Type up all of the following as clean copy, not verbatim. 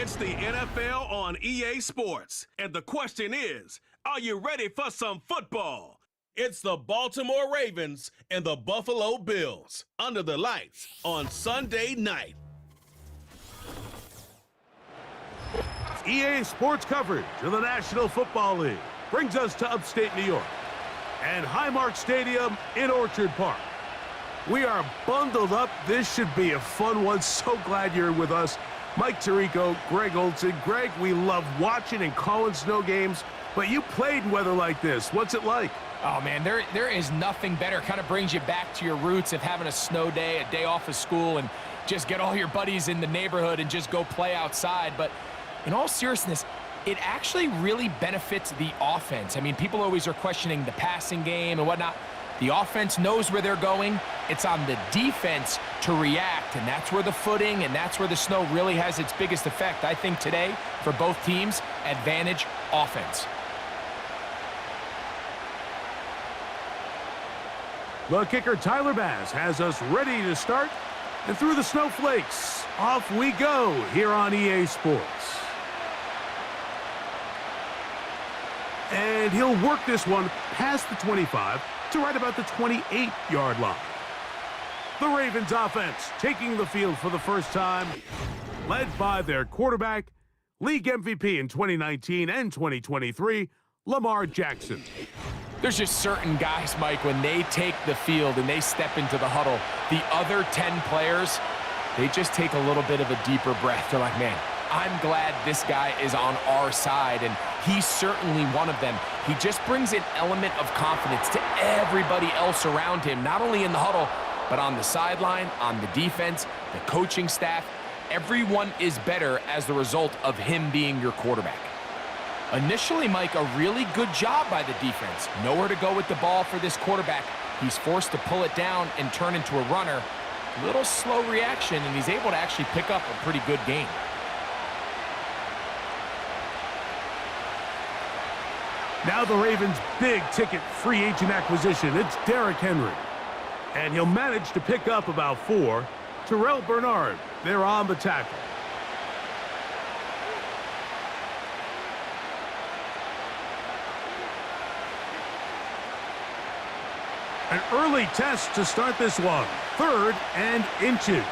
It's the NFL on EA Sports. And the question is, are you ready for some football? It's the Baltimore Ravens and the Buffalo Bills under the lights on Sunday night. EA Sports coverage of the National Football League brings us to upstate New York and Highmark Stadium in Orchard Park. We are bundled up. This should be a fun one. So glad you're with us. Mike Tirico, Greg Olson. Greg, we love watching and calling snow games, but you played in weather like this. What's it like? Oh, man, there is nothing better. Kind of brings you back to your roots of having a snow day, a day off of school, and just get all your buddies in the neighborhood and just go play outside. But in all seriousness, it actually really benefits the offense. I mean, people always are questioning the passing game and whatnot. The offense knows where they're going. It's on the defense to react, and that's where the footing and that's where the snow really has its biggest effect. I think today, for both teams, advantage offense. The kicker, Tyler Bass, has us ready to start. And through the snowflakes, off we go here on EA Sports. And he'll work this one past the 25 to right about the 28-yard line. The Ravens offense taking the field for the first time, led by their quarterback, league MVP in 2019 and 2023, Lamar Jackson. There's just certain guys, Mike, when they take the field and they step into the huddle, the other 10 players, they just take a little bit of a deeper breath. They're like, man, I'm glad this guy is on our side, and he's certainly one of them. He just brings an element of confidence to everybody else around him, not only in the huddle, but on the sideline, on the defense, the coaching staff. Everyone is better as the result of him being your quarterback. Initially, Mike, a really good job by the defense. Nowhere to go with the ball for this quarterback. He's forced to pull it down and turn into a runner. A little slow reaction, and he's able to actually pick up a pretty good game. Now the Ravens' big-ticket free agent acquisition. It's Derrick Henry. And he'll manage to pick up about 4. Terrell Bernard, they're on the tackle. An early test to start this one. 3rd and inches.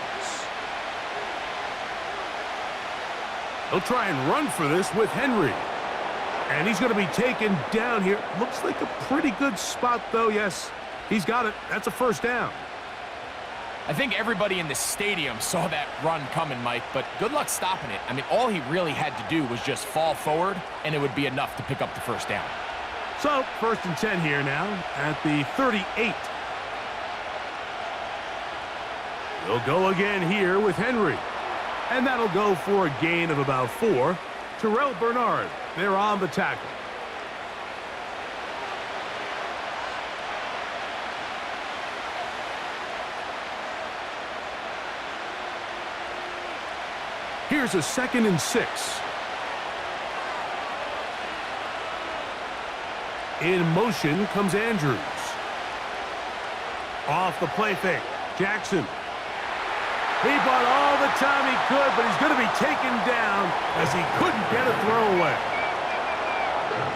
He'll try and run for this with Henry. And he's going to be taken down here. Looks like a pretty good spot, though. Yes, he's got it. That's a first down. I think everybody in the stadium saw that run coming, Mike, but good luck stopping it. I mean, all he really had to do was just fall forward, and it would be enough to pick up the first down. So, 1st and 10 here now at the 38. He'll go again here with Henry. And that'll go for a gain of about 4. Terrell Bernard, they're on the tackle. Here's a 2nd and 6. In motion comes Andrews. Off the play fake, Jackson. He bought all the time he could, but he's going to be taken down as he couldn't get a throwaway.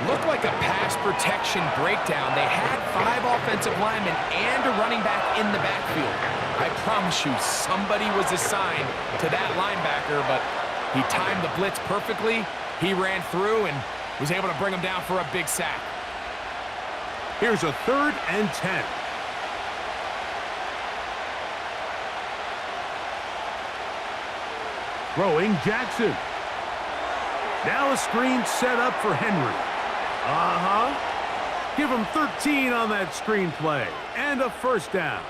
Looked like a pass protection breakdown. They had 5 offensive linemen and a running back in the backfield. I promise you, somebody was assigned to that linebacker, but he timed the blitz perfectly. He ran through and was able to bring him down for a big sack. Here's a 3rd and 10. Throwing Jackson. Now a screen set up for Henry. Give him 13 on that screen play. And a first down.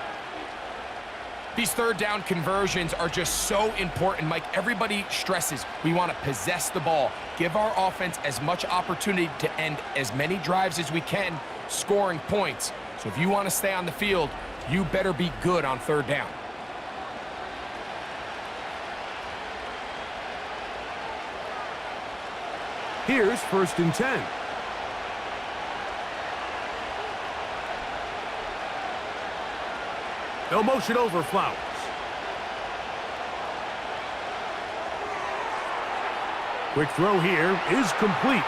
These 3rd down conversions are just so important, Mike. Everybody stresses we want to possess the ball, give our offense as much opportunity to end as many drives as we can, scoring points. So if you want to stay on the field, you better be good on 3rd down. Here's 1st and 10. They'll motion over Flowers. Quick throw here is complete.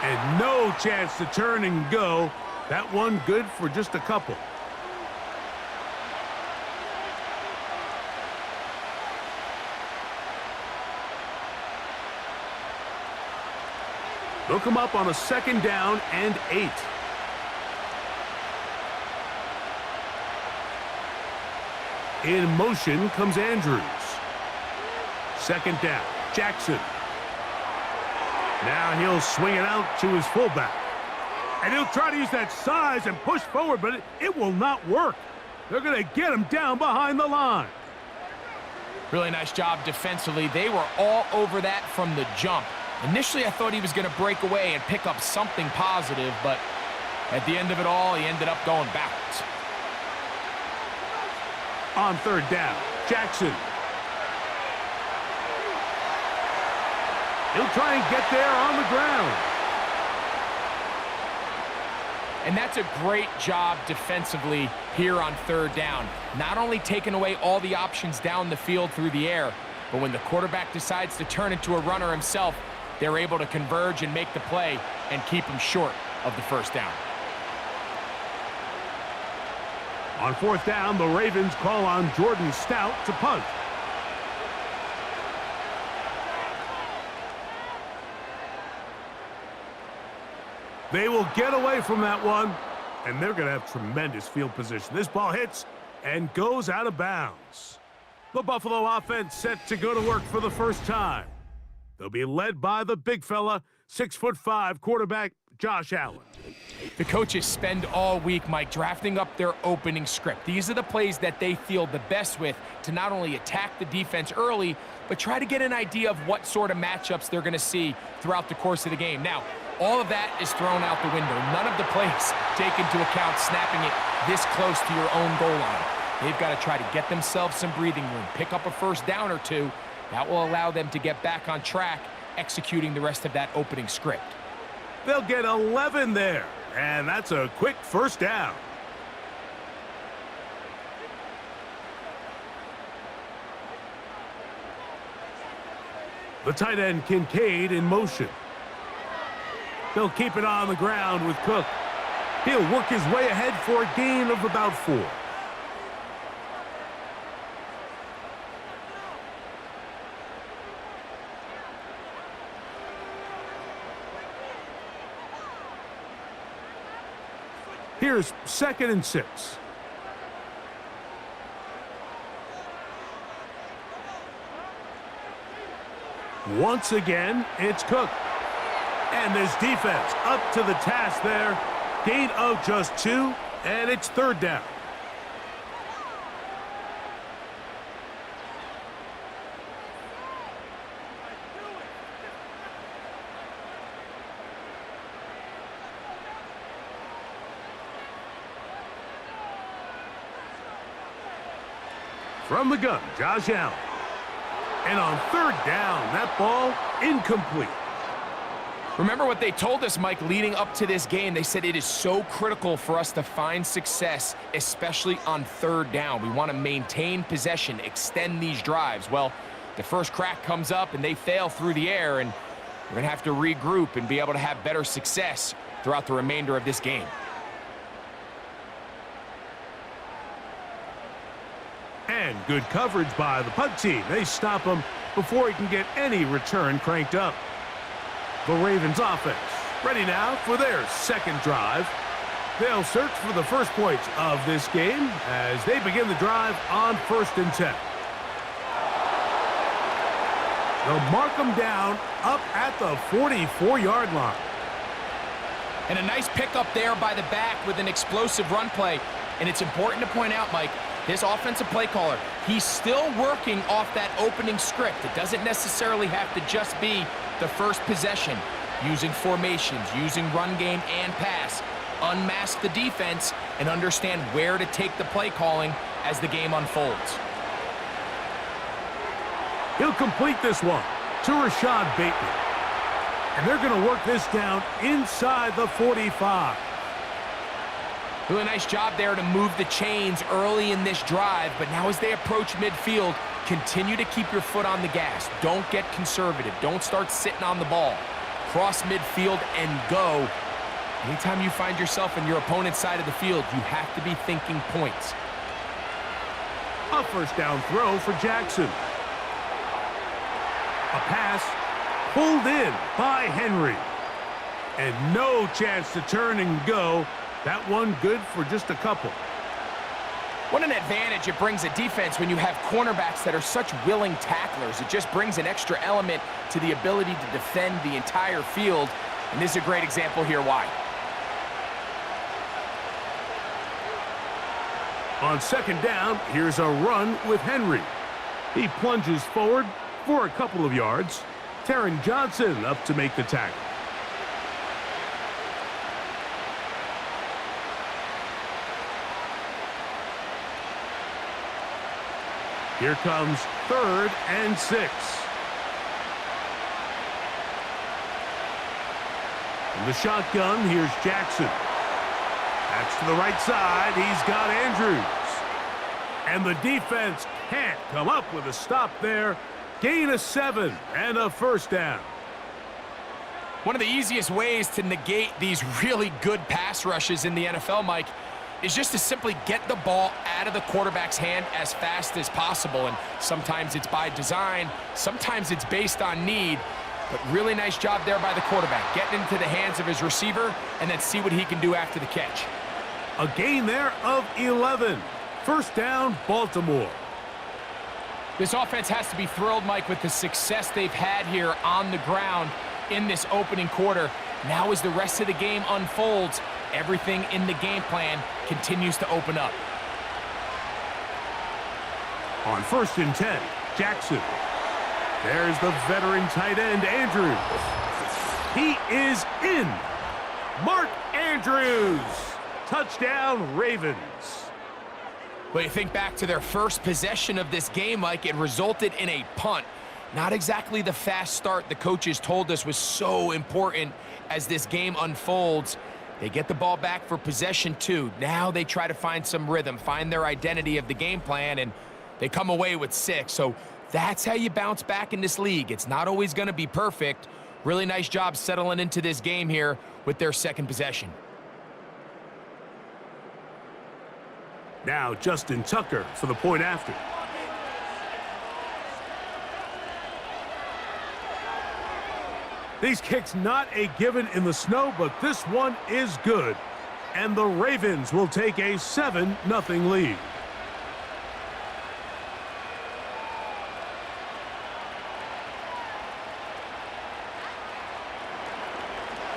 And no chance to turn and go. That one good for just a couple. Look him up on a 2nd down and 8. In motion comes Andrews. 2nd down, Jackson. Now he'll swing it out to his fullback. And he'll try to use that size and push forward, but it will not work. They're going to get him down behind the line. Really nice job defensively. They were all over that from the jump. Initially, I thought he was going to break away and pick up something positive, but at the end of it all, he ended up going backwards. On 3rd down, Jackson. He'll try and get there on the ground. And that's a great job defensively here on 3rd down. Not only taking away all the options down the field through the air, but when the quarterback decides to turn into a runner himself, they're able to converge and make the play and keep him short of the 1st down. On 4th down, the Ravens call on Jordan Stout to punt. They will get away from that one, and they're going to have tremendous field position. This ball hits and goes out of bounds. The Buffalo offense set to go to work for the first time. They'll be led by the big fella, 6'5" quarterback Josh Allen. The coaches spend all week, Mike, drafting up their opening script. These are the plays that they feel the best with to not only attack the defense early, but try to get an idea of what sort of matchups they're going to see throughout the course of the game. Now, all of that is thrown out the window. None of the plays take into account snapping it this close to your own goal line. They've got to try to get themselves some breathing room, pick up a 1st down or 2. That will allow them to get back on track, executing the rest of that opening script. They'll get 11 there, and that's a quick 1st down. The tight end Kincaid in motion. They'll keep it on the ground with Cook. He'll work his way ahead for a gain of about 4. Here's 2nd and 6. Once again, it's Cook. And this defense up to the task there. Gain of just 2, and it's 3rd down. From the gun, Josh Allen. And on 3rd down, that ball incomplete. Remember what they told us, Mike, leading up to this game. They said it is so critical for us to find success, especially on 3rd down. We want to maintain possession, extend these drives. Well, the first crack comes up and they fail through the air, and we're going to have to regroup and be able to have better success throughout the remainder of this game. And good coverage by the punt team. They stop him before he can get any return cranked up. The Ravens offense ready now for their 2nd drive. They'll search for the first points of this game as they begin the drive on 1st and 10. They'll mark them down up at the 44-yard line. And a nice pickup there by the back with an explosive run play. And it's important to point out, Mike, his offensive play caller, he's still working off that opening script. It doesn't necessarily have to just be the first possession. Using formations, using run game and pass. Unmask the defense and understand where to take the play calling as the game unfolds. He'll complete this one to Rashad Bateman. And they're going to work this down inside the 45. Really nice job there to move the chains early in this drive, but now as they approach midfield, continue to keep your foot on the gas. Don't get conservative. Don't start sitting on the ball. Cross midfield and go. Anytime you find yourself in your opponent's side of the field, you have to be thinking points. A first down throw for Jackson. A pass pulled in by Henry. And no chance to turn and go. That one good for just a couple. What an advantage it brings a defense when you have cornerbacks that are such willing tacklers. It just brings an extra element to the ability to defend the entire field. And this is a great example here why. On second down, here's a run with Henry. He plunges forward for a couple of yards. Taron Johnson up to make the tackle. Here comes 3rd and 6. In the shotgun, here's Jackson. That's to the right side. He's got Andrews. And the defense can't come up with a stop there. Gain of 7 and a first down. One of the easiest ways to negate these really good pass rushes in the NFL, Mike, is just to simply get the ball out of the quarterback's hand as fast as possible. And sometimes it's by design, sometimes it's based on need. But really nice job there by the quarterback, getting into the hands of his receiver and then see what he can do after the catch. A gain there of 11. First down, Baltimore. This offense has to be thrilled, Mike, with the success they've had here on the ground in this opening quarter. Now as the rest of the game unfolds, everything in the game plan continues to open up. On 1st and 10, Jackson. There's the veteran tight end, Andrews. He is in. Mark Andrews. Touchdown, Ravens. But you think back to their first possession of this game, Mike, it resulted in a punt. Not exactly the fast start the coaches told us was so important as this game unfolds. They get the ball back for possession 2. Now they try to find some rhythm, find their identity of the game plan, and they come away with 6. So that's how you bounce back in this league. It's not always going to be perfect. Really nice job settling into this game here with their second possession. Now Justin Tucker for the point after. These kicks not a given in the snow, but this one is good. And the Ravens will take a 7-0 lead.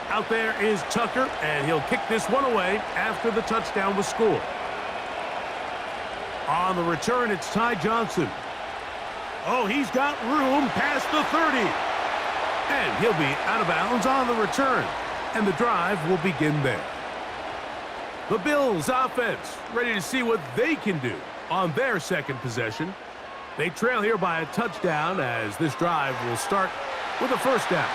Out there is Tucker, and he'll kick this one away after the touchdown was scored. On the return, it's Ty Johnson. Oh, he's got room past the 30. And he'll be out of bounds on the return. And the drive will begin there. The Bills offense ready to see what they can do on their second possession. They trail here by a touchdown as this drive will start with a first down.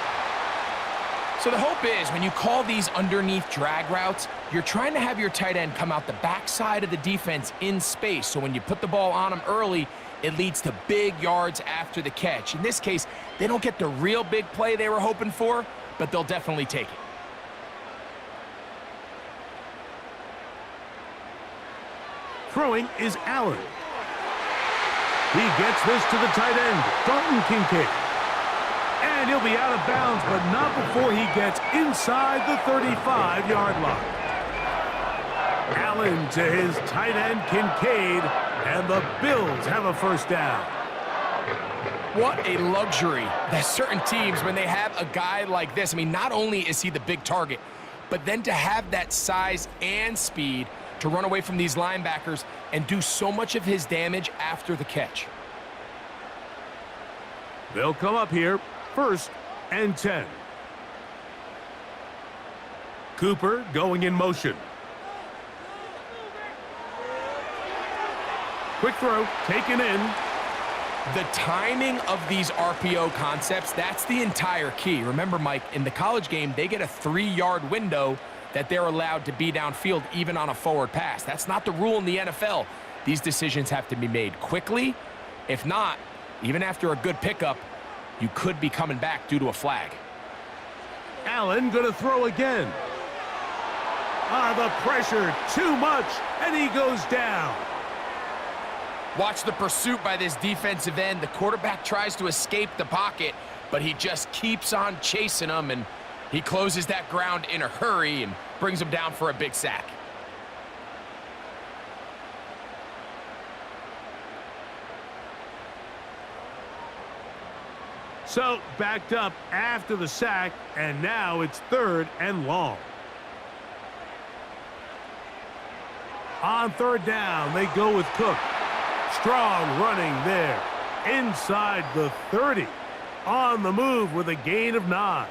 So the hope is when you call these underneath drag routes, you're trying to have your tight end come out the backside of the defense in space. So when you put the ball on him early, it leads to big yards after the catch. In this case, they don't get the real big play they were hoping for, but they'll definitely take it. Throwing is Allen. He gets this to the tight end, Dalton Kincaid. And he'll be out of bounds, but not before he gets inside the 35-yard line. Allen to his tight end, Kincaid, and the Bills have a first down. What a luxury that certain teams, when they have a guy like this, I mean, not only is he the big target, but then to have that size and speed to run away from these linebackers and do so much of his damage after the catch. They'll come up here, 1st and 10. Cooper going in motion. Quick throw, taken in. The timing of these RPO concepts, that's the entire key. Remember, Mike, in the college game, they get a 3-yard window that they're allowed to be downfield even on a forward pass. That's not the rule in the NFL. These decisions have to be made quickly. If not, Even after a good pickup, you could be coming back due to a flag. Allen going to throw again. The pressure, too much, and he goes down. Watch the pursuit by this defensive end. The quarterback tries to escape the pocket, but he just keeps on chasing him, and he closes that ground in a hurry and brings him down for a big sack. So, backed up after the sack, and now it's 3rd and long. On 3rd down, they go with Cook. Strong running there. Inside the 30. On the move with a gain of 9.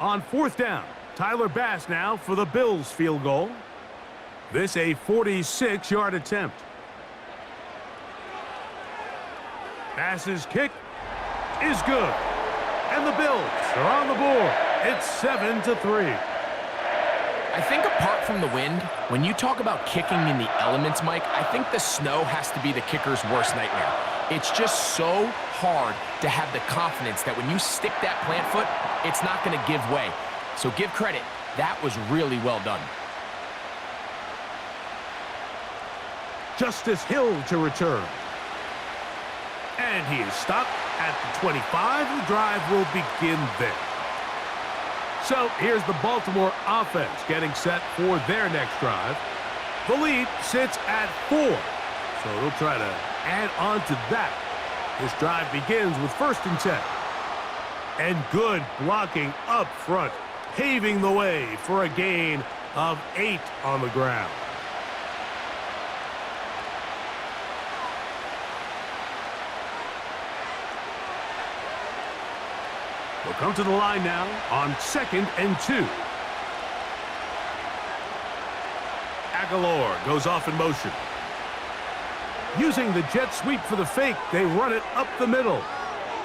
On 4th down, Tyler Bass now for the Bills field goal. This a 46-yard attempt. Bass's kick is good. And the Bills are on the board. It's 7-3. I think apart from the wind, when you talk about kicking in the elements, Mike, I think the snow has to be the kicker's worst nightmare. It's just so hard to have the confidence that when you stick that plant foot, it's not going to give way. So give credit. That was really well done. Justice Hill to return. And he is stopped at the 25. The drive will begin there. So here's the Baltimore offense getting set for their next drive. The lead sits at 4. So they'll try to add on to that. This drive begins with 1st and 10. And good blocking up front, paving the way for a gain of 8 on the ground. We'll come to the line now on 2nd and 2. Aguilar goes off in motion. Using the jet sweep for the fake, they run it up the middle.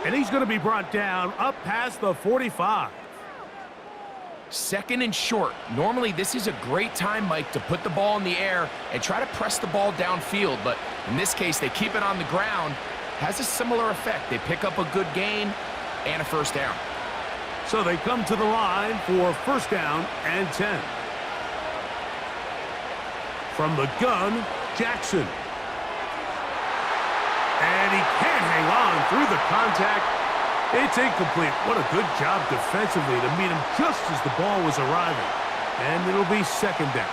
And he's going to be brought down up past the 45. 2nd and short. Normally, this is a great time, Mike, to put the ball in the air and try to press the ball downfield. But in this case, they keep it on the ground. Has a similar effect. They pick up a good gain and a 1st down. So they come to the line for 1st down and 10. From the gun, Jackson. And he can't hang on through the contact. It's incomplete. What a good job defensively to meet him just as the ball was arriving. And it'll be 2nd down.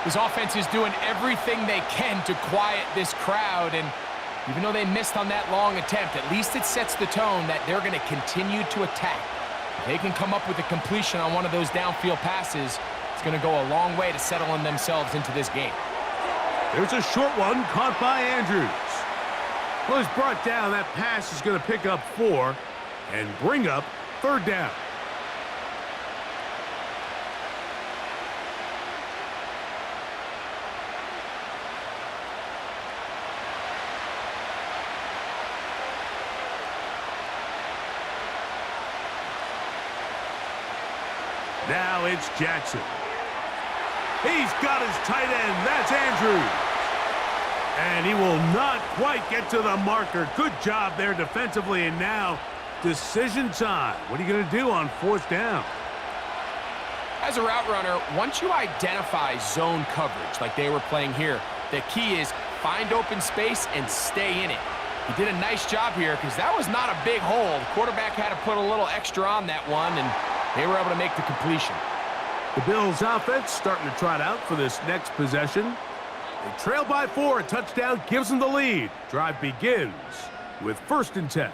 This offense is doing everything they can to quiet this crowd, and even though they missed on that long attempt, at least it sets the tone that they're going to continue to attack. If they can come up with a completion on one of those downfield passes, it's going to go a long way to settling themselves into this game. There's a short one caught by Andrews. Well, he's brought down. That pass is going to pick up 4 and bring up 3rd down. Now it's Jackson. He's got his tight end. That's Andrews. And he will not quite get to the marker. Good job there defensively. And now decision time. What are you going to do on 4th down? As a route runner, once you identify zone coverage like they were playing here, the key is find open space and stay in it. He did a nice job here because that was not a big hole. The quarterback had to put a little extra on that one, and they were able to make the completion. The Bills offense starting to trot out for this next possession. They trail by 4. A touchdown gives them the lead. Drive begins with 1st and 10.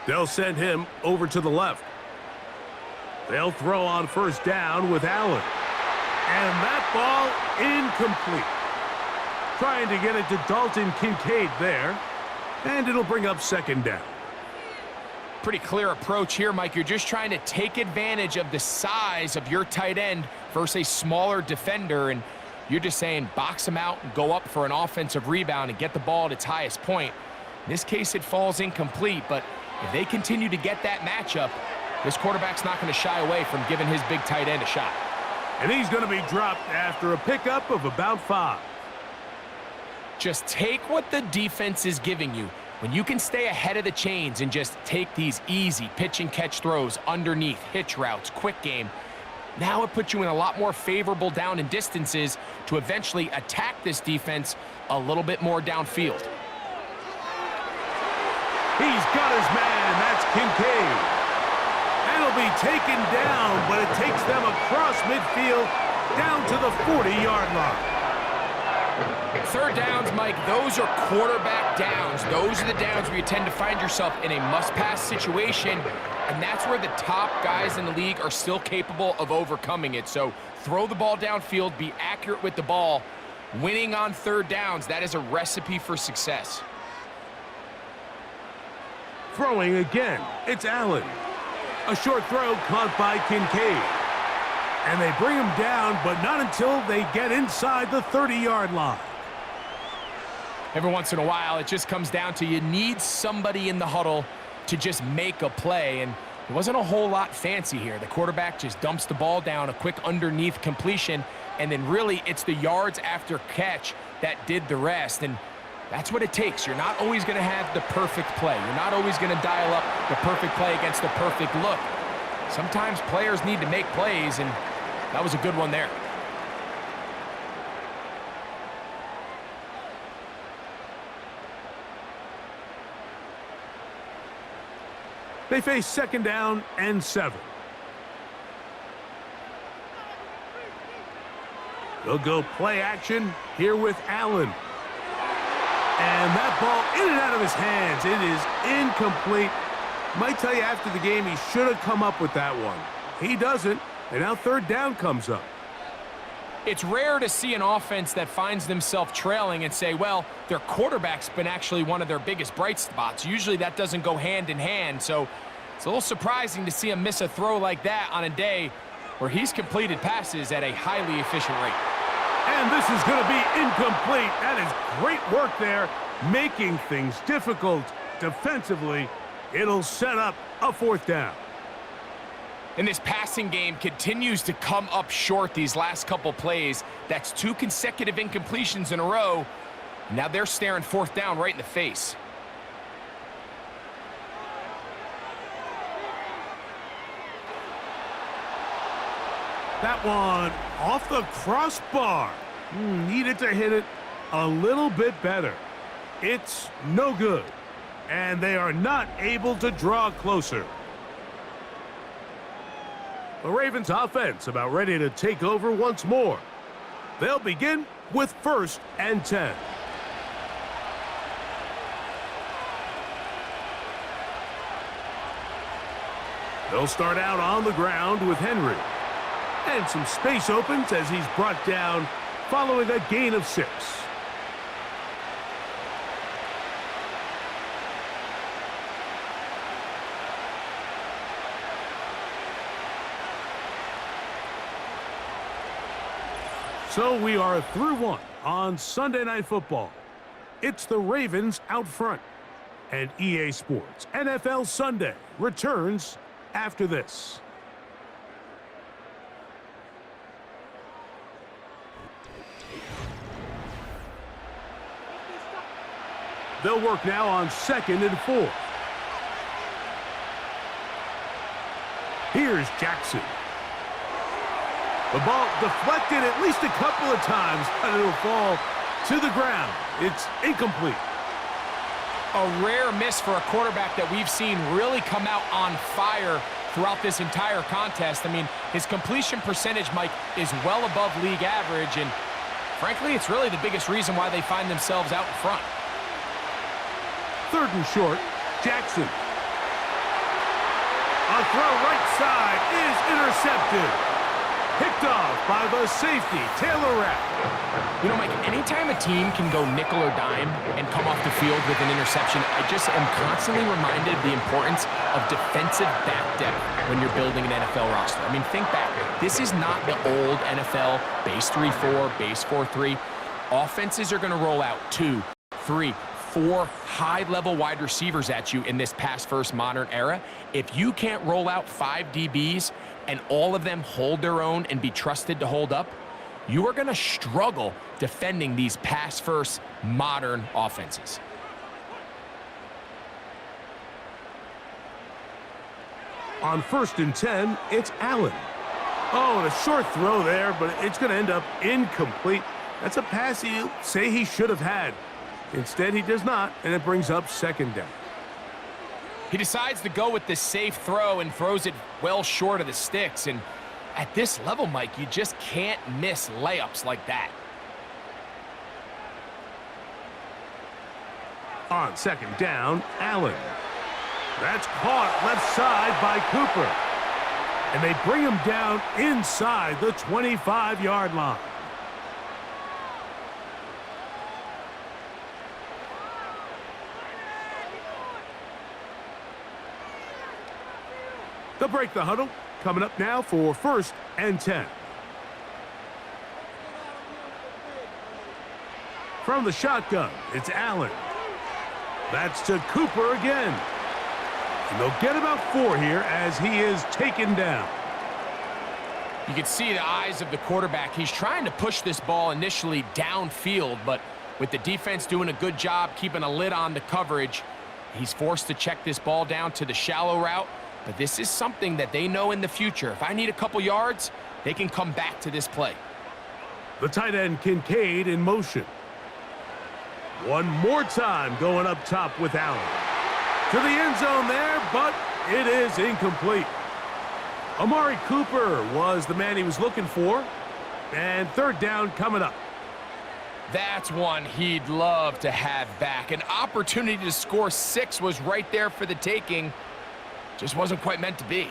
They'll send him over to the left. They'll throw on 1st down with Allen. And that ball incomplete. Trying to get it to Dalton Kincaid there. And it'll bring up 2nd down. Pretty clear approach here, Mike. You're just trying to take advantage of the size of your tight end versus a smaller defender, and you're just saying box him out and go up for an offensive rebound and get the ball at its highest point. In this case, it falls incomplete, but if they continue to get that matchup, this quarterback's not going to shy away from giving his big tight end a shot. And he's going to be dropped after a pickup of about 5. Just take what the defense is giving you. When you can stay ahead of the chains and just take these easy pitch and catch throws underneath, hitch routes, quick game, now it puts you in a lot more favorable down and distances to eventually attack this defense a little bit more downfield. He's got his man, that's Kincaid. And he'll be taken down, but it takes them across midfield down to the 40-yard line. Third downs, Mike, those are quarterback downs. Those are the downs where you tend to find yourself in a must-pass situation, and that's where the top guys in the league are still capable of overcoming it. So throw the ball downfield, be accurate with the ball. Winning on third downs, that is a recipe for success. Throwing again, it's Allen. A short throw caught by Kincaid. And they bring him down, but not until they get inside the 30-yard line. Every once in a while, it just comes down to you need somebody in the huddle to just make a play, and it wasn't a whole lot fancy here. The quarterback just dumps the ball down, a quick underneath completion, and then really it's the yards after catch that did the rest, and that's what it takes. You're not always going to have the perfect play. You're not always going to dial up the perfect play against the perfect look. Sometimes players need to make plays, and that was a good one there. They face 2nd down and 7. They'll go play action here with Allen. And that ball in and out of his hands. It is incomplete. Might tell you after the game he should have come up with that one. He doesn't, and now 3rd down comes up. It's rare to see an offense that finds themselves trailing and say, well, their quarterback's been actually one of their biggest bright spots. Usually that doesn't go hand in hand, so it's a little surprising to see him miss a throw like that on a day where he's completed passes at a highly efficient rate. And this is going to be incomplete. That is great work there, making things difficult defensively. It'll set up a 4th down. And this passing game continues to come up short these last couple plays. That's 2 consecutive incompletions in a row. Now they're staring 4th down right in the face. That one off the crossbar. Needed to hit it a little bit better. It's no good. And they are not able to draw closer. The Ravens offense about ready to take over once more. They'll begin with 1st and 10. They'll start out on the ground with Henry. And some space opens as he's brought down following a gain of 6. So we are through 1 on Sunday Night Football. It's the Ravens out front. And EA Sports NFL Sunday returns after this. They'll work now on 2nd and 4. Here's Jackson. The ball deflected at least a couple of times, but it'll fall to the ground. It's incomplete. A rare miss for a quarterback that we've seen really come out on fire throughout this entire contest. I mean, his completion percentage, Mike, is well above league average, and frankly, it's really the biggest reason why they find themselves out in front. 3rd and short, Jackson. A throw right side is intercepted. Picked off by the safety, Taylor Rapp. You know, Mike, anytime a team can go nickel or dime and come off the field with an interception, I just am constantly reminded of the importance of defensive back depth when you're building an NFL roster. I mean, think back. This is not the old NFL base 3-4, base 4-3. Offenses are going to roll out 2, 3, 4 high-level wide receivers at you in this pass-first modern era. If you can't roll out 5 DBs and all of them hold their own and be trusted to hold up, you are going to struggle defending these pass-first modern offenses. On 1st and 10, it's Allen. Oh, and a short throw there, but it's going to end up incomplete. That's a pass he'll say he should have had. Instead, he does not, and it brings up 2nd down. He decides to go with this safe throw and throws it well short of the sticks. And at this level, Mike, you just can't miss layups like that. On 2nd down, Allen. That's caught left side by Cooper. And they bring him down inside the 25-yard line. They'll break the huddle. Coming up now for 1st and 10. From the shotgun, it's Allen. That's to Cooper again. And they'll get about 4 here as he is taken down. You can see the eyes of the quarterback. He's trying to push this ball initially downfield, but with the defense doing a good job keeping a lid on the coverage, he's forced to check this ball down to the shallow route. But this is something that they know in the future. If I need a couple yards, they can come back to this play. The tight end Kincaid in motion. One more time going up top with Allen. To the end zone there, but it is incomplete. Amari Cooper was the man he was looking for. And 3rd down coming up. That's one he'd love to have back. An opportunity to score 6 was right there for the taking. Just wasn't quite meant to be.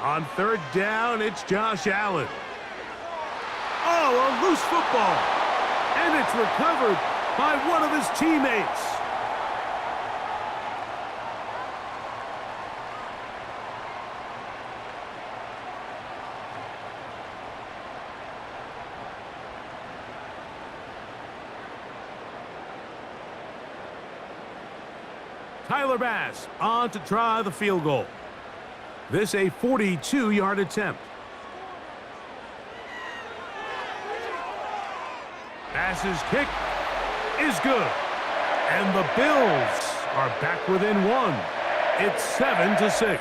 On 3rd down, it's Josh Allen. Oh, a loose football. And it's recovered by one of his teammates. Tyler Bass on to try the field goal. This a 42-yard attempt. Bass's kick is good. And the Bills are back within 1. It's 7-6.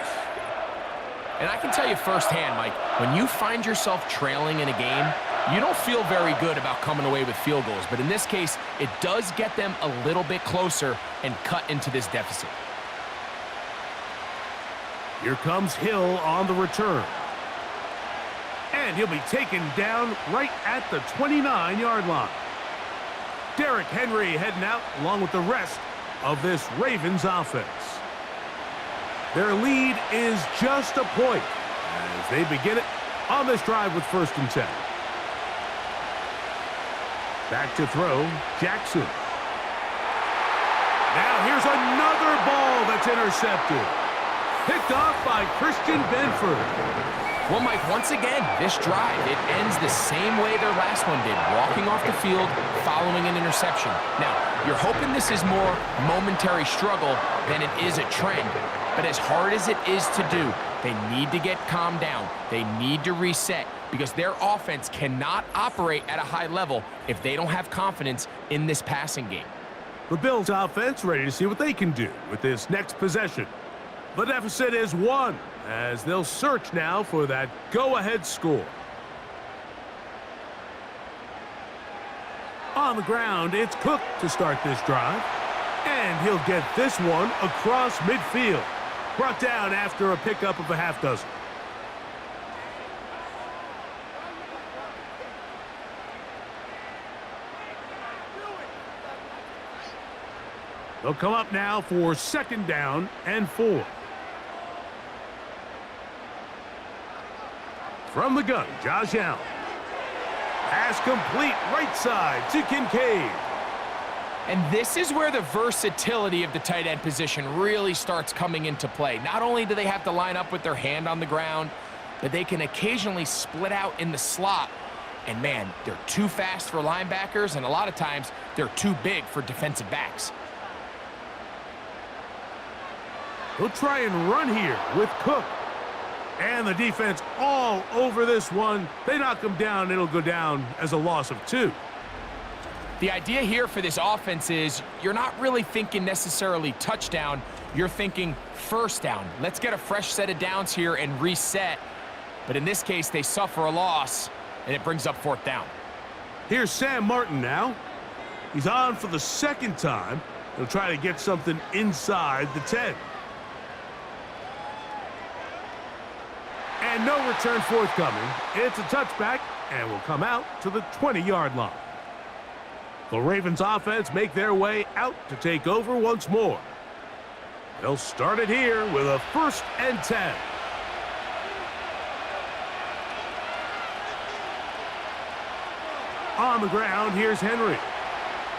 And I can tell you firsthand, Mike, when you find yourself trailing in a game, you don't feel very good about coming away with field goals. But in this case, it does get them a little bit closer and cut into this deficit. Here comes Hill on the return. And he'll be taken down right at the 29-yard line. Derrick Henry heading out along with the rest of this Ravens offense. Their lead is just a point as they begin it on this drive with 1st and 10. Back to throw, Jackson. Now here's another ball that's intercepted. Picked off by Christian Benford. Well, Mike, once again, this drive, it ends the same way their last one did, walking off the field following an interception. Now, you're hoping this is more momentary struggle than it is a trend, but as hard as it is to do, they need to get calmed down. They need to reset because their offense cannot operate at a high level if they don't have confidence in this passing game. The Bills offense ready to see what they can do with this next possession. The deficit is 1 as they'll search now for that go-ahead score. On the ground, it's Cook to start this drive. And he'll get this one across midfield. Brought down after a pickup of a half dozen. They'll come up now for 2nd down and 4. From the gun, Josh Allen. Pass complete right side to Kincaid. And this is where the versatility of the tight end position really starts coming into play. Not only do they have to line up with their hand on the ground, but they can occasionally split out in the slot And man, they're too fast for linebackers, and a lot of times they're too big for defensive backs. He'll try and run here with Cook. And the defense all over this one. They knock him down. It'll go down as a loss of 2. The idea here for this offense is you're not really thinking necessarily touchdown. You're thinking first down. Let's get a fresh set of downs here and reset. But in this case, they suffer a loss, and it brings up 4th down. Here's Sam Martin now. He's on for the 2nd time. He'll try to get something inside the 10. And no return forthcoming. It's a touchback and will come out to the 20-yard line. The Ravens offense make their way out to take over once more. They'll start it here with a 1st and 10. On the ground, here's Henry.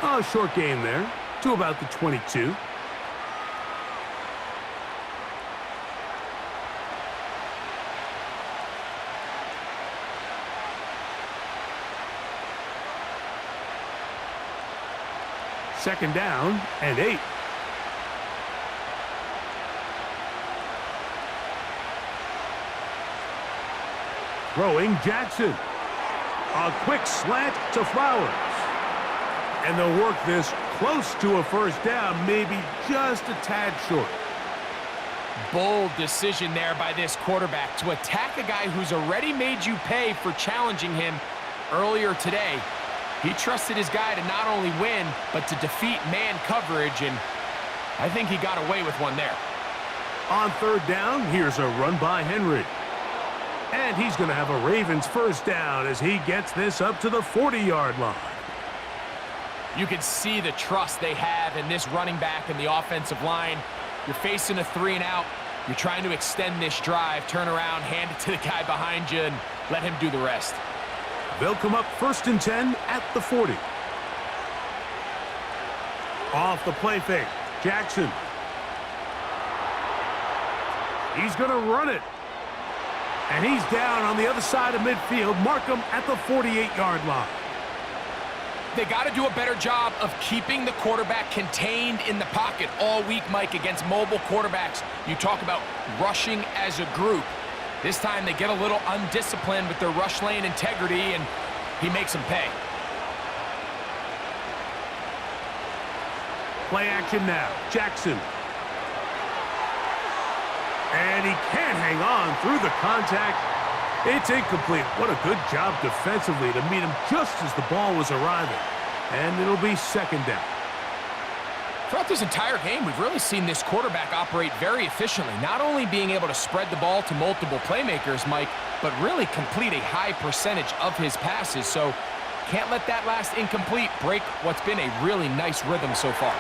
A short gain there to about the 22. Second down and 8. Throwing Jackson. A quick slant to Flowers. And they'll work this close to a 1st down, maybe just a tad short. Bold decision there by this quarterback to attack a guy who's already made you pay for challenging him earlier today. He trusted his guy to not only win, but to defeat man coverage, and I think he got away with one there. On 3rd down, here's a run by Henry. And he's going to have a Ravens 1st down as he gets this up to the 40-yard line. You can see the trust they have in this running back and the offensive line. You're facing a 3-and-out. You're trying to extend this drive, turn around, hand it to the guy behind you, and let him do the rest. They'll come up 1st and 10 at the 40. Off the play fake, Jackson. He's going to run it. And he's down on the other side of midfield. Mark him at the 48-yard line. They got to do a better job of keeping the quarterback contained in the pocket all week, Mike, against mobile quarterbacks. You talk about rushing as a group. This time they get a little undisciplined with their rush lane integrity, and he makes them pay. Play action now. Jackson. And he can't hang on through the contact. It's incomplete. What a good job defensively to meet him just as the ball was arriving. And it'll be 2nd down. Throughout this entire game, we've really seen this quarterback operate very efficiently, not only being able to spread the ball to multiple playmakers, Mike, but really complete a high percentage of his passes. So can't let that last incomplete break what's been a really nice rhythm so far.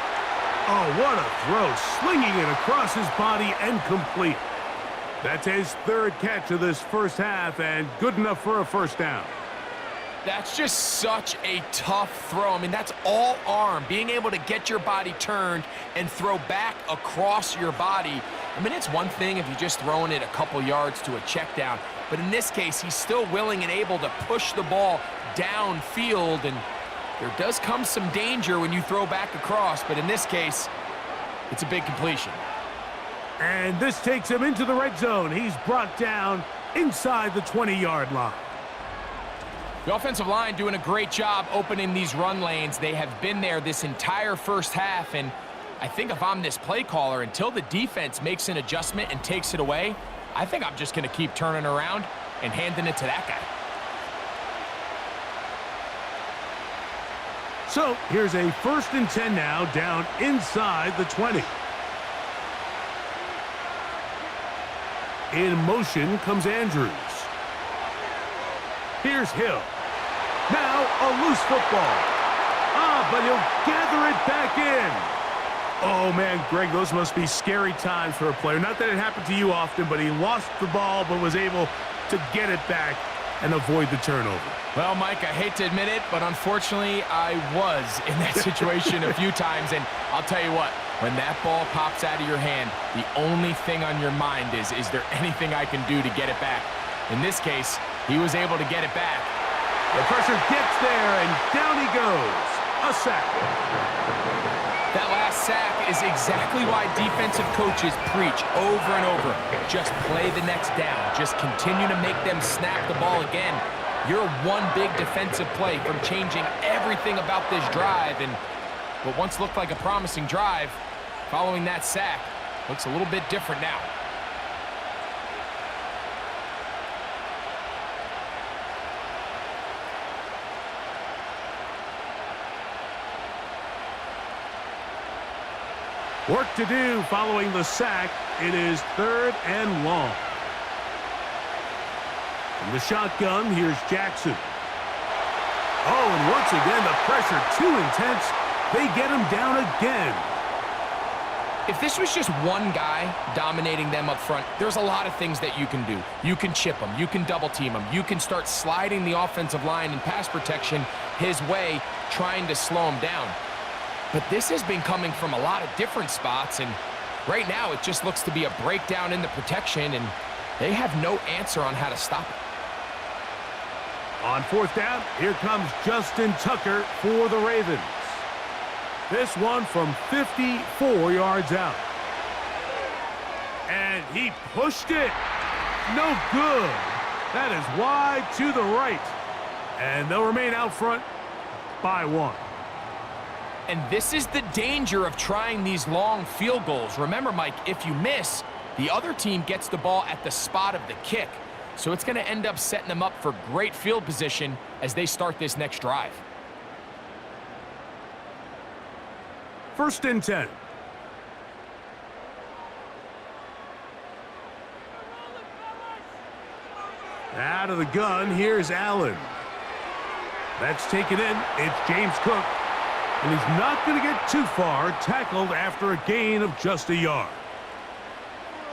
Oh, what a throw. Slinging it across his body and complete. That's his 3rd catch of this 1st half and good enough for a 1st down. That's just such a tough throw. I mean, that's all arm, being able to get your body turned and throw back across your body. I mean, it's one thing if you're just throwing it a couple yards to a check down, but in this case, he's still willing and able to push the ball downfield, and there does come some danger when you throw back across, but in this case, it's a big completion. And this takes him into the red zone. He's brought down inside the 20-yard line. The offensive line doing a great job opening these run lanes. They have been there this entire 1st half, and I think if I'm this play caller, until the defense makes an adjustment and takes it away, I think I'm just going to keep turning around and handing it to that guy. So here's a 1st and 10 now down inside the 20. In motion comes Andrews. Here's Hill. Now a loose football. But he'll gather it back in. Oh, man, Greg, those must be scary times for a player. Not that it happened to you often, but he lost the ball but was able to get it back and avoid the turnover. Well, Mike, I hate to admit it, but unfortunately, I was in that situation a few times, and I'll tell you what, when that ball pops out of your hand, the only thing on your mind is there anything I can do to get it back? In this case, he was able to get it back, The pressure gets there, and down he goes. A sack. That last sack is exactly why defensive coaches preach over and over. Just play the next down. Just continue to make them snap the ball again. You're one big defensive play from changing everything about this drive, and what once looked like a promising drive, following that sack, looks a little bit different now. Work to do following the sack. It is 3rd and long. From the shotgun, here's Jackson. Oh, and once again, the pressure too intense. They get him down again. If this was just one guy dominating them up front, there's a lot of things that you can do. You can chip him. You can double team him. You can start sliding the offensive line and pass protection his way, trying to slow him down. But this has been coming from a lot of different spots, and right now it just looks to be a breakdown in the protection, and they have no answer on how to stop it. On 4th down, here comes Justin Tucker for the Ravens. This one from 54 yards out. And he pushed it. No good. That is wide to the right. And they'll remain out front by 1. And this is the danger of trying these long field goals. Remember, Mike, if you miss, the other team gets the ball at the spot of the kick. So it's going to end up setting them up for great field position as they start this next drive. 1st and 10. Out of the gun, here's Allen. That's taken in. It's James Cook. And he's not going to get too far, tackled after a gain of just a yard.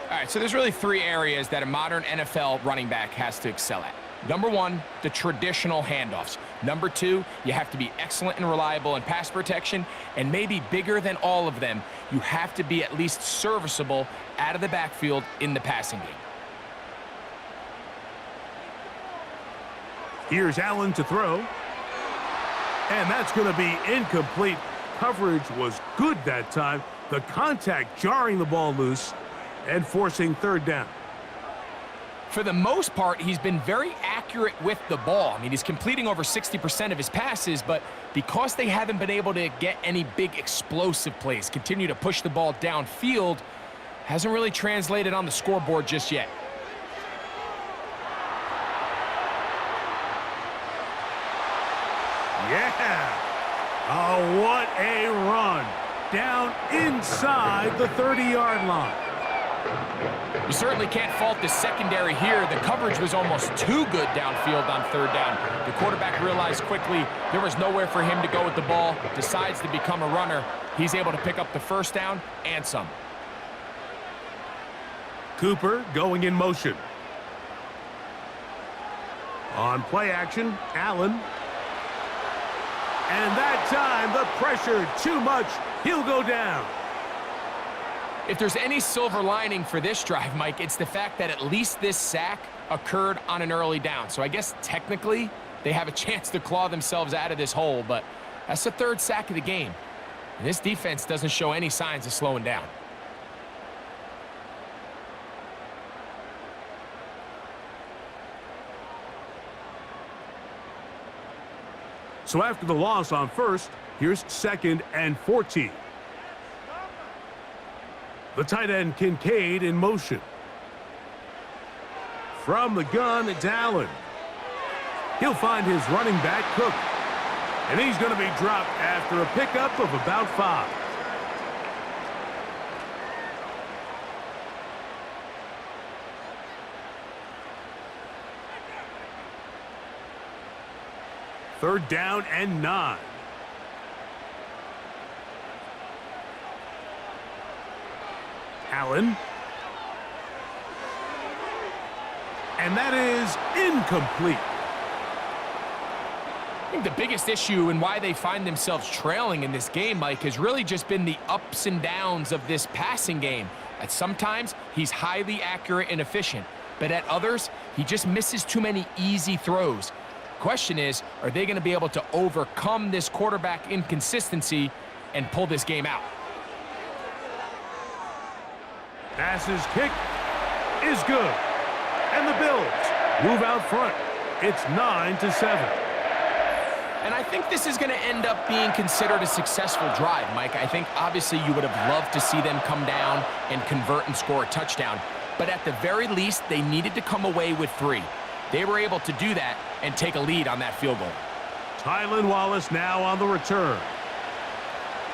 All right, so there's really 3 areas that a modern NFL running back has to excel at. Number 1, the traditional handoffs. Number 2, you have to be excellent and reliable in pass protection. And maybe bigger than all of them, you have to be at least serviceable out of the backfield in the passing game. Here's Allen to throw. And that's going to be incomplete. Coverage was good that time. The contact jarring the ball loose and forcing 3rd down. For the most part, he's been very accurate with the ball. I mean, he's completing over 60% of his passes, but because they haven't been able to get any big explosive plays, continue to push the ball downfield, hasn't really translated on the scoreboard just yet. Yeah. Oh, what a run. Down inside the 30-yard line. You certainly can't fault the secondary here. The coverage was almost too good downfield on 3rd down. The quarterback realized quickly there was nowhere for him to go with the ball, decides to become a runner. He's able to pick up the 1st down and some. Cooper going in motion. On play action, Allen. And that time, the pressure too much. He'll go down. If there's any silver lining for this drive, Mike, it's the fact that at least this sack occurred on an early down. So I guess technically they have a chance to claw themselves out of this hole, but that's the 3rd sack of the game. And this defense doesn't show any signs of slowing down. So after the loss on 1st, here's 2nd and 14. The tight end Kincaid in motion. From the gun, it's Allen. He'll find his running back, Cook. And he's going to be dropped after a pickup of about 5. Third down and 9. Allen. And that is incomplete. I think the biggest issue and why they find themselves trailing in this game, Mike, has really just been the ups and downs of this passing game. At sometimes, he's highly accurate and efficient, but at others, he just misses too many easy throws. Question is, are they going to be able to overcome this quarterback inconsistency and pull this game out? Pass's kick is good. And the Bills move out front. It's 9-7. And I think this is going to end up being considered a successful drive, Mike. I think obviously you would have loved to see them come down and convert and score a touchdown. But at the very least, they needed to come away with 3. They were able to do that and take a lead on that field goal. Tylan Wallace now on the return.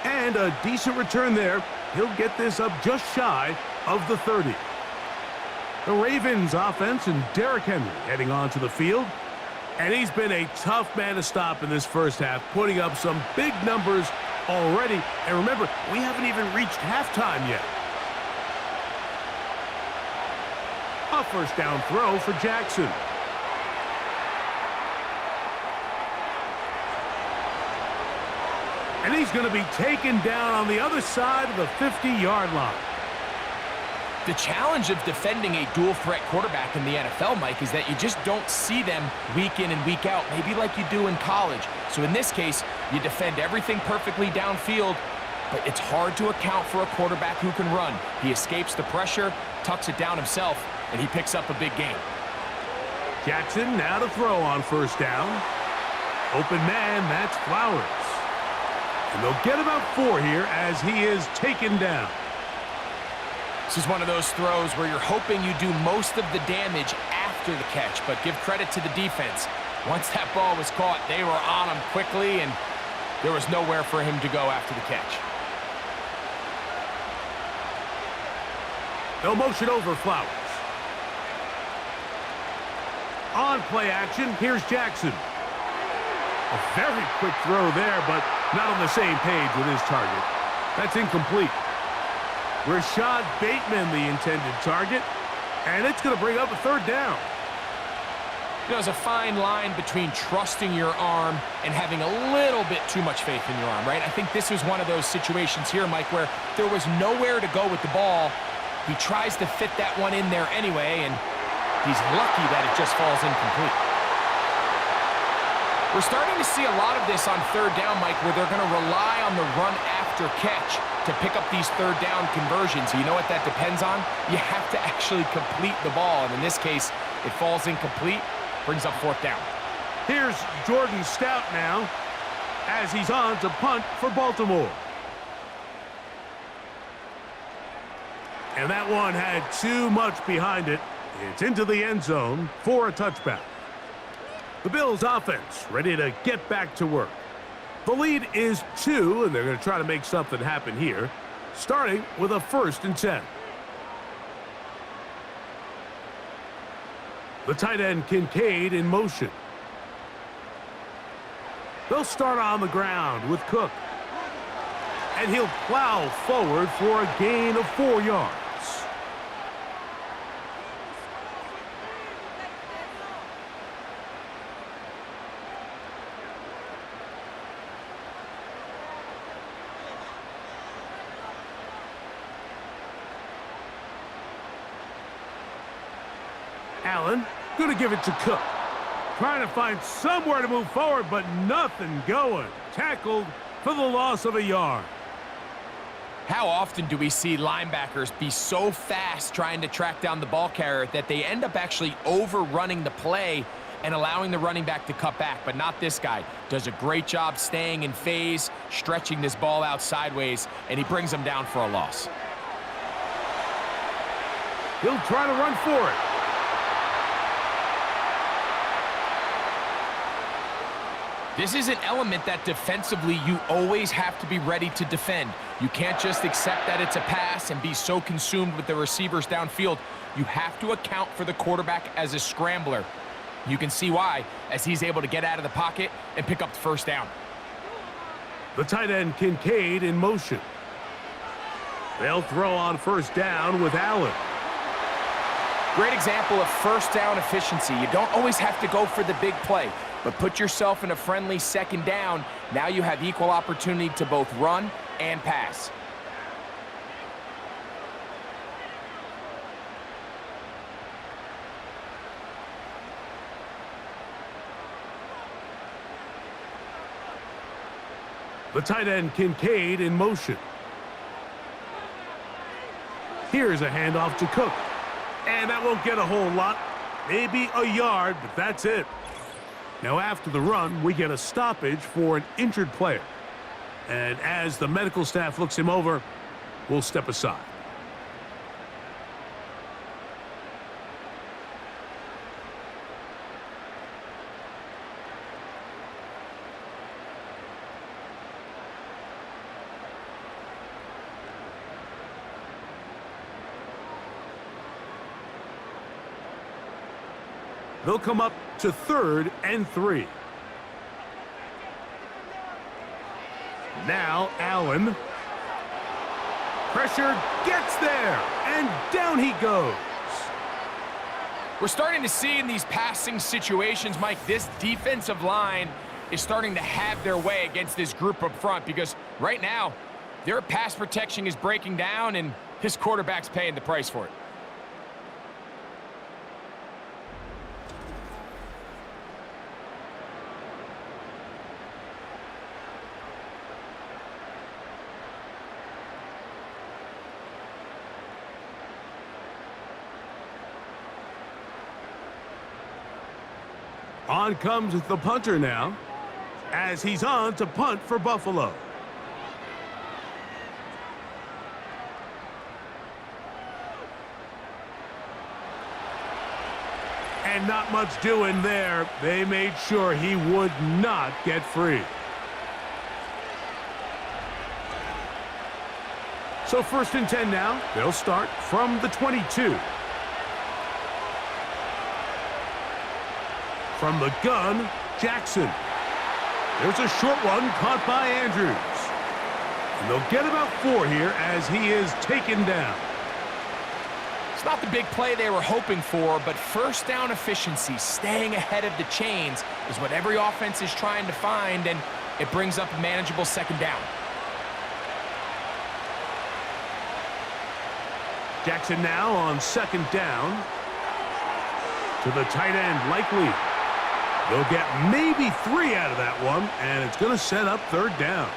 And a decent return there. He'll get this up just shy of the 30. The Ravens offense and Derrick Henry heading onto the field. And he's been a tough man to stop in this first half, putting up some big numbers already. And remember, we haven't even reached halftime yet. A first down throw for Jackson. And he's going to be taken down on the other side of the 50-yard line. The challenge of defending a dual-threat quarterback in the NFL, Mike, is that you just don't see them week in and week out, maybe like you do in college. So in this case, you defend everything perfectly downfield, but it's hard to account for a quarterback who can run. He escapes the pressure, tucks it down himself, and he picks up a big gain. Jackson now to throw on first down. Open man, that's Flowers. And they'll get about 4 here as he is taken down. This is one of those throws where you're hoping you do most of the damage after the catch, but give credit to the defense. Once that ball was caught, they were on him quickly, and there was nowhere for him to go after the catch. They'll motion over Flowers. On play action, here's Jackson. A very quick throw there, but not on the same page with his target. That's incomplete. Rashad Bateman, the intended target, and it's going to bring up a third down. You know, there's a fine line between trusting your arm and having a little bit too much faith in your arm, right? I think this was one of those situations here, Mike, where there was nowhere to go with the ball. He tries to fit that one in there anyway, and he's lucky that it just falls incomplete. We're starting to see a lot of this on third down, Mike, where they're going to rely on the run after catch to pick up these third down conversions. You know what that depends on? You have to actually complete the ball, and in this case, it falls incomplete, brings up fourth down. Here's Jordan Stout now as he's on to punt for Baltimore. And that one had too much behind it. It's into the end zone for a touchback. The Bills offense ready to get back to work. The lead is 2, and they're going to try to make something happen here, starting with a 1st and 10. The tight end Kincaid in motion. They'll start on the ground with Cook. And he'll plow forward for a gain of 4 yards. Allen going to give it to Cook. Trying to find somewhere to move forward, but nothing going. Tackled for the loss of a yard. How often do we see linebackers be so fast trying to track down the ball carrier that they end up actually overrunning the play and allowing the running back to cut back? But not this guy. Does a great job staying in phase, stretching this ball out sideways, and he brings him down for a loss. He'll try to run for it. This is an element that defensively you always have to be ready to defend. You can't just accept that it's a pass and be so consumed with the receivers downfield. You have to account for the quarterback as a scrambler. You can see why, as he's able to get out of the pocket and pick up the first down. The tight end Kincaid in motion. They'll throw on first down with Allen. Great example of first down efficiency. You don't always have to go for the big play, but put yourself in a friendly second down. Now you have equal opportunity to both run and pass. The tight end Kincaid in motion. Here's a handoff to Cook. And that won't get a whole lot. Maybe a yard, but that's it. Now after the run, we get a stoppage for an injured player. And as the medical staff looks him over, we'll step aside. They'll come up to 3rd and 3. Now Allen. Pressure gets there, and down he goes. We're starting to see in these passing situations, Mike, this defensive line is starting to have their way against this group up front because right now, their pass protection is breaking down, and his quarterback's paying the price for it. On comes the punter now, as he's on to punt for Buffalo. And not much doing there. They made sure he would not get free. So 1st and 10 now. They'll start from the 22. From the gun, Jackson. There's a short one caught by Andrews. And they'll get about 4 here as he is taken down. It's not the big play they were hoping for, but first down efficiency, staying ahead of the chains, is what every offense is trying to find, and it brings up a manageable 2nd down. Jackson now on 2nd down. To the tight end, Likely. They'll get maybe 3 out of that one, and it's going to set up 3rd down.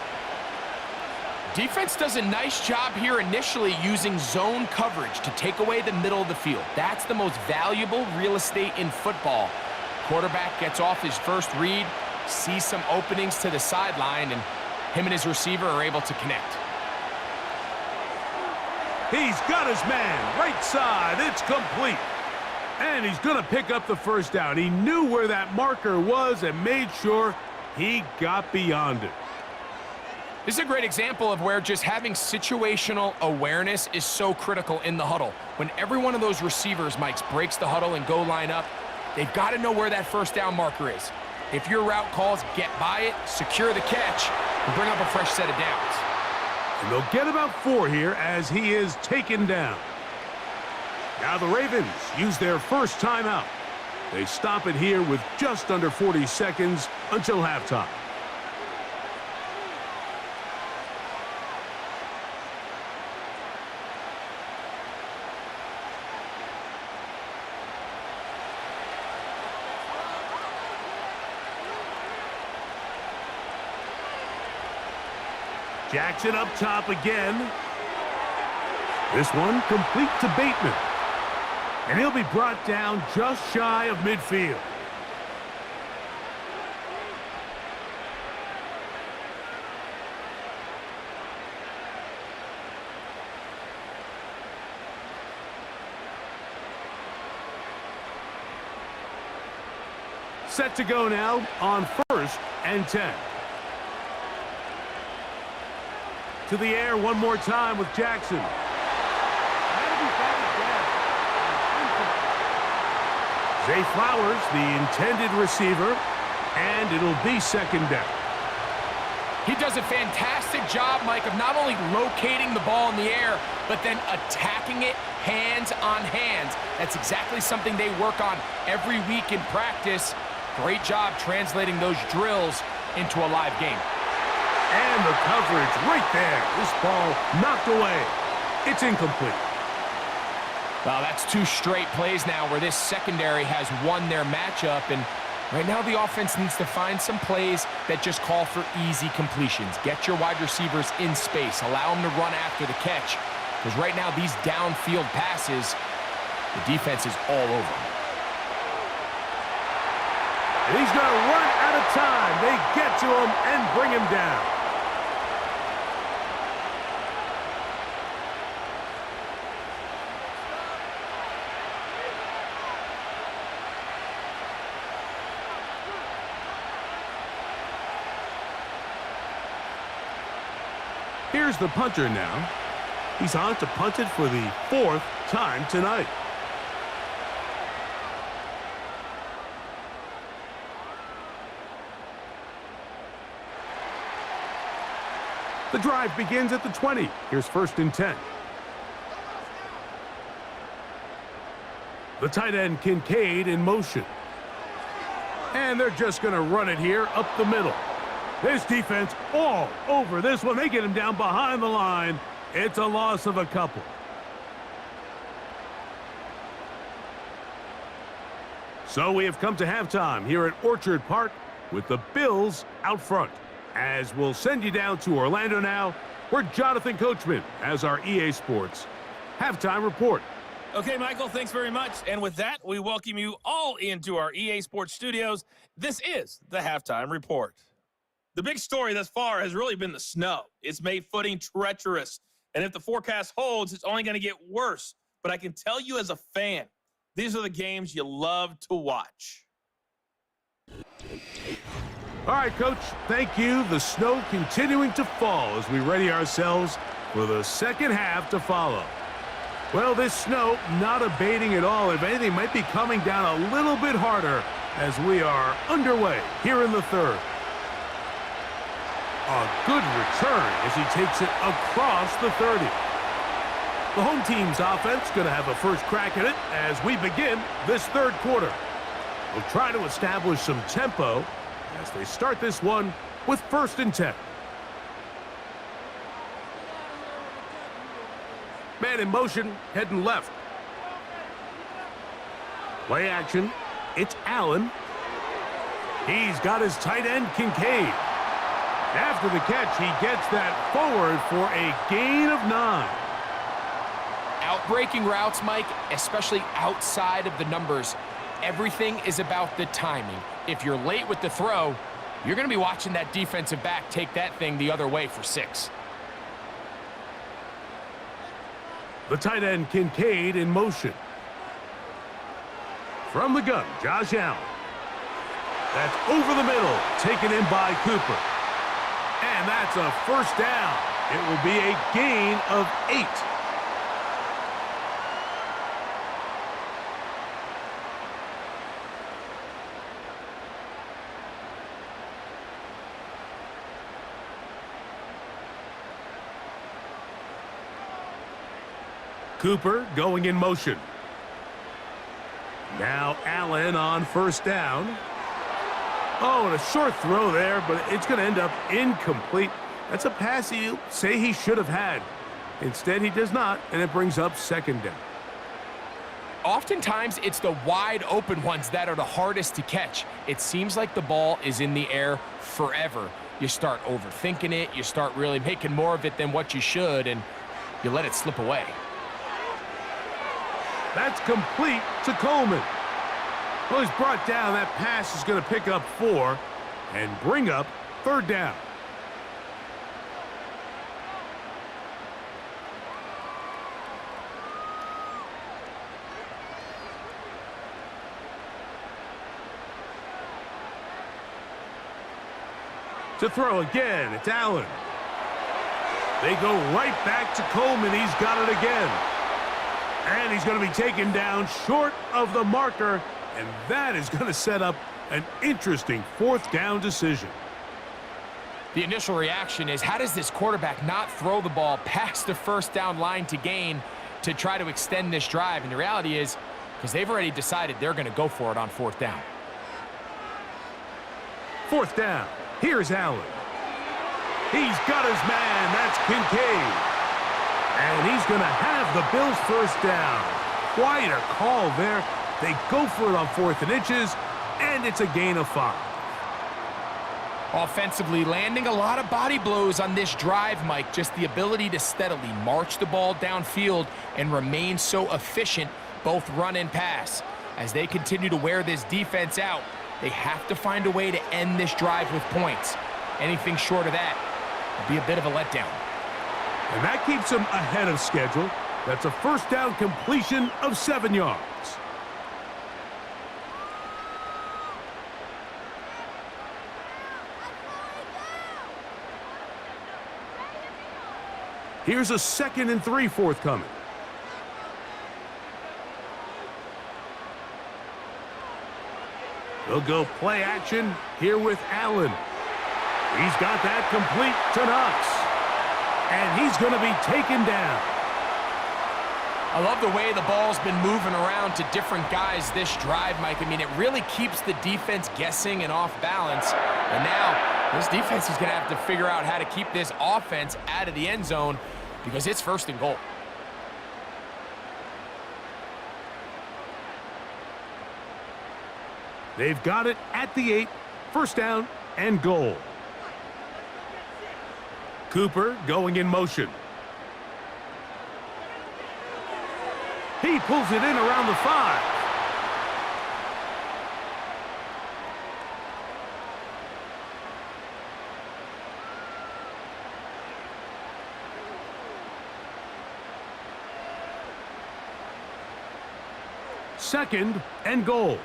Defense does a nice job here initially using zone coverage to take away the middle of the field. That's the most valuable real estate in football. Quarterback gets off his first read, sees some openings to the sideline, and him and his receiver are able to connect. He's got his man, right side, it's complete. And he's going to pick up the 1st down. He knew where that marker was and made sure he got beyond it. This is a great example of where just having situational awareness is so critical in the huddle. When every one of those receivers, Mike, breaks the huddle and go line up, they've got to know where that 1st down marker is. If your route calls, get by it, secure the catch, and bring up a fresh set of downs. And they'll get about 4 here as he is taken down. Now the Ravens use their first timeout. They stop it here with just under 40 seconds until halftime. Jackson up top again. This one complete to Bateman. And he'll be brought down just shy of midfield. Set to go now on 1st and 10. To the air one more time with Jackson. Zay Flowers, the intended receiver, and it'll be 2nd down. He does a fantastic job, Mike, of not only locating the ball in the air, but then attacking it hands on hands. That's exactly something they work on every week in practice. Great job translating those drills into a live game. And the coverage right there. This ball knocked away. It's incomplete. Well, that's 2 straight plays now where this secondary has won their matchup, and Right now, the offense needs to find some plays that just call for easy completions. Get your wide receivers in space. Allow them to run after the catch. Because right now, these downfield passes, the defense is all over them. And he's going to run out of time. They get to him and bring him down. Here's the punter now. He's on to punt it for the 4th time tonight. The drive begins at the 20. Here's 1st and 10. The tight end Kincaid in motion. And they're just going to run it here up the middle. This defense all over this one. They get him down behind the line. It's a loss of a couple. So we have come to halftime here at Orchard Park with the Bills out front. As we'll send you down to Orlando now, where Jonathan Coachman has our EA Sports halftime report. Okay, Michael, thanks very much. And with that, we welcome you all into our EA Sports studios. This is the halftime report. The big story thus far has really been the snow. It's made footing treacherous. And if the forecast holds, it's only going to get worse. But I can tell you as a fan, these are the games you love to watch. All right, Coach, thank you. The snow continuing to fall as we ready ourselves for the second half to follow. Well, this snow not abating at all. If anything, might be coming down a little bit harder as we are underway here in the 3rd. A good return as he takes it across the 30. The home team's offense going to have a first crack at it as we begin this 3rd quarter. We'll try to establish some tempo as they start this one with 1st and 10. Man in motion, heading left. Play action. It's Allen. He's got his tight end, Kincaid. After the catch, he gets that forward for a gain of 9. Outbreaking routes, Mike, especially outside of the numbers, everything is about the timing. If you're late with the throw, you're going to be watching that defensive back take that thing the other way for 6. The tight end, Kincaid, in motion. From the gun, Josh Allen. That's over the middle, taken in by Cooper. And that's a 1st down. It will be a gain of 8. Cooper going in motion. Now Allen on 1st down. Oh, and a short throw there, but it's going to end up incomplete. That's a pass you say he should have had. Instead, he does not, and it brings up 2nd down. Oftentimes, it's the wide open ones that are the hardest to catch. It seems like the ball is in the air forever. You start overthinking it, you start really making more of it than what you should, and you let it slip away. That's complete to Coleman. Well, he's brought down. That pass is going to pick up 4 and bring up 3rd down. To throw again, it's Allen. They go right back to Coleman. He's got it again. And he's going to be taken down short of the marker, and that is going to set up an interesting 4th down decision. The initial reaction is, how does this quarterback not throw the ball past the 1st down line to gain to try to extend this drive? And the reality is, because they've already decided they're going to go for it on 4th down. 4th down. Here's Allen. He's got his man. That's Kincaid. And he's going to have the Bills' 1st down. Quite a call there. They go for it on 4th and inches, and it's a gain of 5. Offensively, landing a lot of body blows on this drive, Mike. Just the ability to steadily march the ball downfield and remain so efficient, both run and pass. As they continue to wear this defense out, they have to find a way to end this drive with points. Anything short of that will be a bit of a letdown. And that keeps them ahead of schedule. That's a first down completion of 7 yards. Here's a 2nd and 3 forthcoming. They'll go play action here with Allen. He's got that complete to Knox. And he's going to be taken down. I love the way the ball's been moving around to different guys this drive, Mike. I mean, it really keeps the defense guessing and off balance. And now this defense is going to have to figure out how to keep this offense out of the end zone because it's 1st and goal. They've got it at the 8, 1st down and goal. Cooper going in motion. He pulls it in around the 5. Second and goal.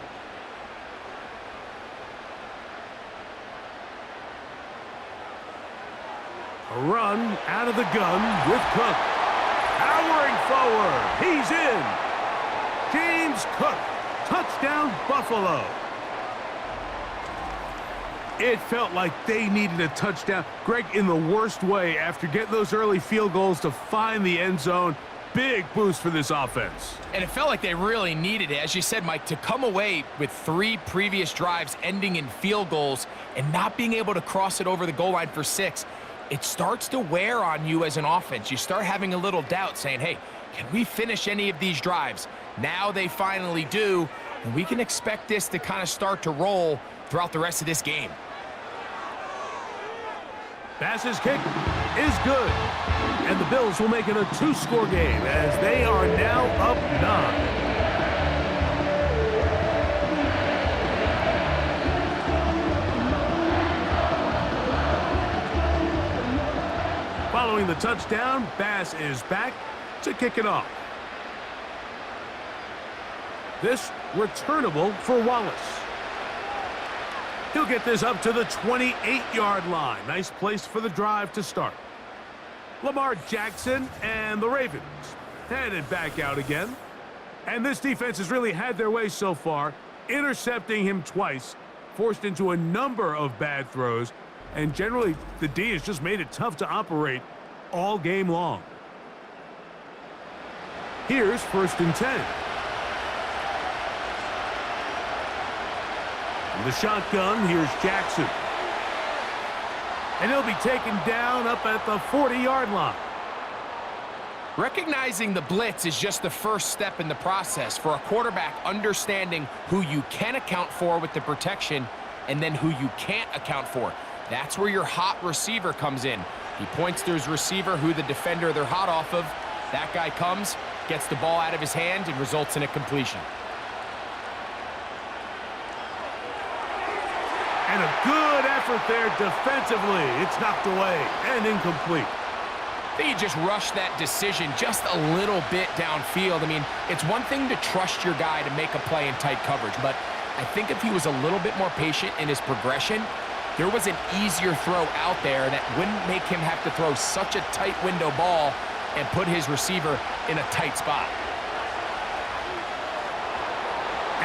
A run out of the gun with Cook. Powering forward. He's in. James Cook. Touchdown, Buffalo. It felt like they needed a touchdown. Greg, in the worst way, after getting those early field goals to find the end zone. Big boost for this offense. And it felt like they really needed it. As you said, Mike, to come away with 3 previous drives ending in field goals and not being able to cross it over the goal line for 6, it starts to wear on you as an offense. You start having a little doubt saying, hey, can we finish any of these drives? Now they finally do, and we can expect this to kind of start to roll throughout the rest of this game. Pass's kick is good. And the Bills will make it a 2-score game as they are now up 9. Following the touchdown, Bass is back to kick it off. This returnable for Wallace. He'll get this up to the 28-yard line. Nice place for the drive to start. Lamar Jackson and the Ravens headed back out again. And this defense has really had their way so far, intercepting him twice, forced into a number of bad throws, and generally the D has just made it tough to operate all game long. Here's 1st and 10. In the shotgun, here's Jackson. And he'll be taken down up at the 40-yard line. Recognizing the blitz is just the first step in the process for a quarterback, understanding who you can account for with the protection and then who you can't account for. That's where your hot receiver comes in. He points to his receiver, who the defender they're hot off of. That guy comes, gets the ball out of his hand, and results in a completion. And a good effort there defensively. It's knocked away and incomplete. I think he just rushed that decision just a little bit downfield. I mean, it's one thing to trust your guy to make a play in tight coverage, but I think if he was a little bit more patient in his progression, there was an easier throw out there that wouldn't make him have to throw such a tight window ball and put his receiver in a tight spot.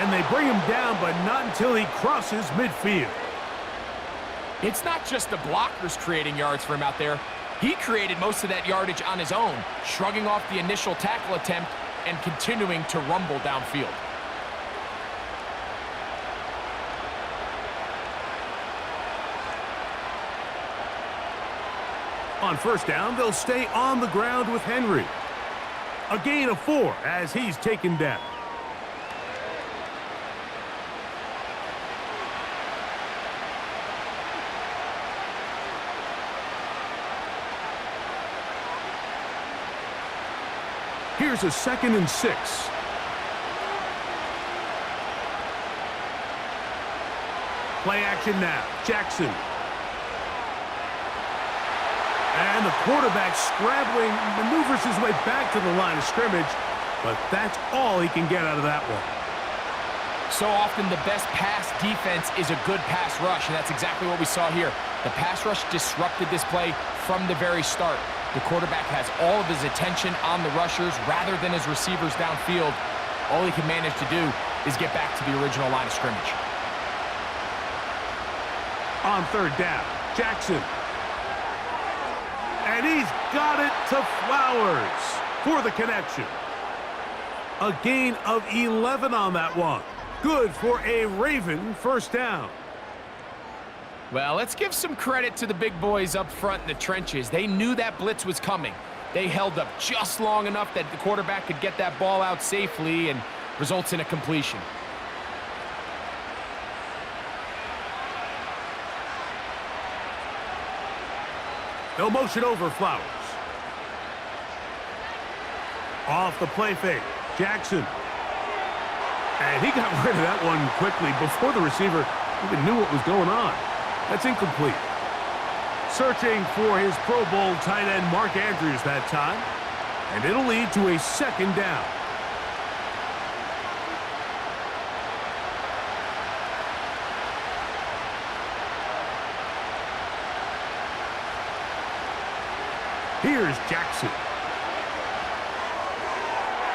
And they bring him down, but not until he crosses midfield. It's not just the blockers creating yards for him out there. He created most of that yardage on his own, shrugging off the initial tackle attempt and continuing to rumble downfield. On 1st down, they'll stay on the ground with Henry. A gain of 4 as he's taken down. Here's a 2nd and 6. Play action now. Jackson. And the quarterback scrambling, maneuvers his way back to the line of scrimmage, but that's all he can get out of that one. So often the best pass defense is a good pass rush, and that's exactly what we saw here. The pass rush disrupted this play from the very start. The quarterback has all of his attention on the rushers rather than his receivers downfield. All he can manage to do is get back to the original line of scrimmage. On 3rd down, Jackson. And he's got it to Flowers for the connection. A gain of 11 on that one. Good for a Raven 1st down. Well, let's give some credit to the big boys up front in the trenches. They knew that blitz was coming. They held up just long enough that the quarterback could get that ball out safely and results in a completion. They'll motion over Flowers. Off the play fake, Jackson. And he got rid of that one quickly before the receiver even knew what was going on. That's incomplete. Searching for his Pro Bowl tight end Mark Andrews that time. And it'll lead to a 2nd down. Here's Jackson.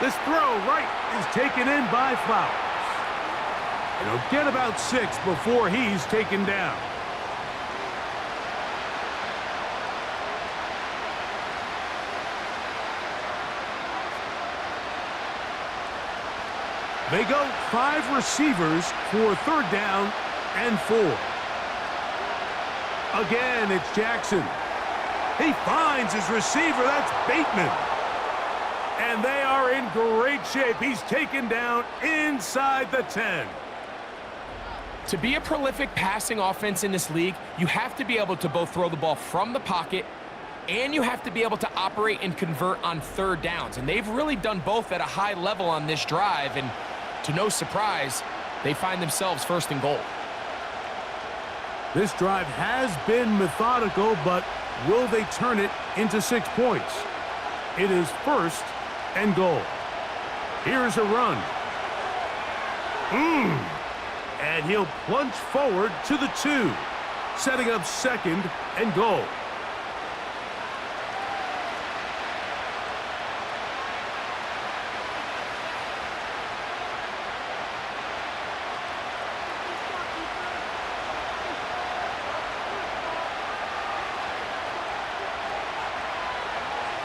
This throw right is taken in by Flowers. And he'll get about 6 before he's taken down. They go 5 receivers for 3rd down and 4. Again, it's Jackson. He finds his receiver. That's Bateman. And they are in great shape. He's taken down inside the 10. To be a prolific passing offense in this league, you have to be able to both throw the ball from the pocket and you have to be able to operate and convert on 3rd downs. And they've really done both at a high level on this drive. And to no surprise, they find themselves 1st and goal. This drive has been methodical, but will they turn it into 6 points? It is 1st and goal. Here's a run. And he'll plunge forward to the 2, setting up 2nd and goal.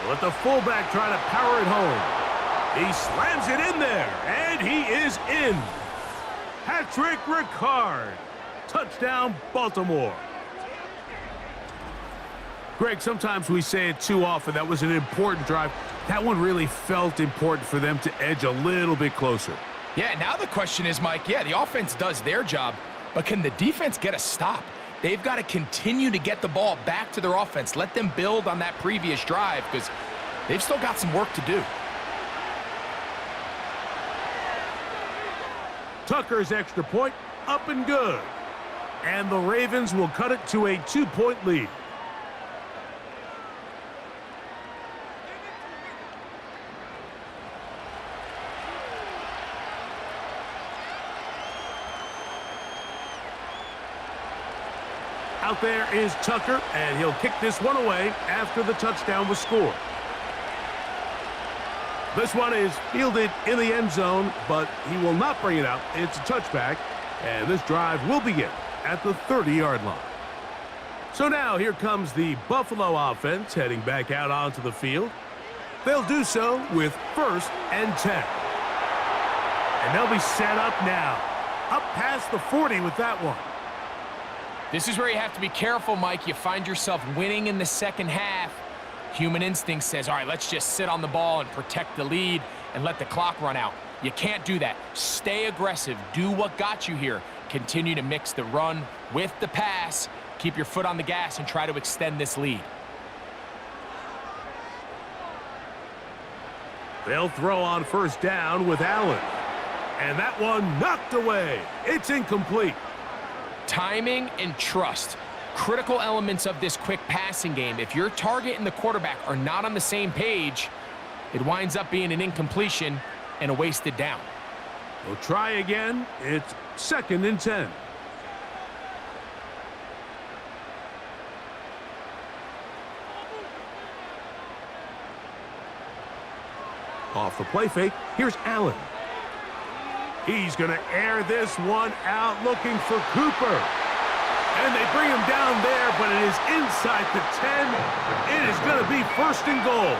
Let the fullback try to power it home. He slams it in there, and he is in. Patrick Ricard. Touchdown, Baltimore. Greg, sometimes we say it too often. That was an important drive. That one really felt important for them to edge a little bit closer. Yeah, now the question is, Mike, yeah, the offense does their job, but can the defense get a stop? They've got to continue to get the ball back to their offense. Let them build on that previous drive because they've still got some work to do. Tucker's extra point, up and good. And the Ravens will cut it to a 2-point lead. Out there is Tucker, and he'll kick this one away after the touchdown was scored. This one is fielded in the end zone, but he will not bring it out. It's a touchback, and this drive will begin at the 30-yard line. So now here comes the Buffalo offense heading back out onto the field. They'll do so with 1st and 10. And they'll be set up now. Up past the 40 with that one. This is where you have to be careful, Mike. You find yourself winning in the second half. Human instinct says, all right, let's just sit on the ball and protect the lead and let the clock run out. You can't do that. Stay aggressive. Do what got you here. Continue to mix the run with the pass. Keep your foot on the gas and try to extend this lead. They'll throw on first down with Allen. And that one knocked away. It's incomplete. Timing and trust. Critical elements of this quick passing game. If your target and the quarterback are not on the same page, it winds up being an incompletion and a wasted down. We'll try again. It's 2nd and 10. Off the play fake, here's Allen. He's going to air this one out, looking for Cooper. And they bring him down there, but it is inside the 10. It is going to be 1st and goal.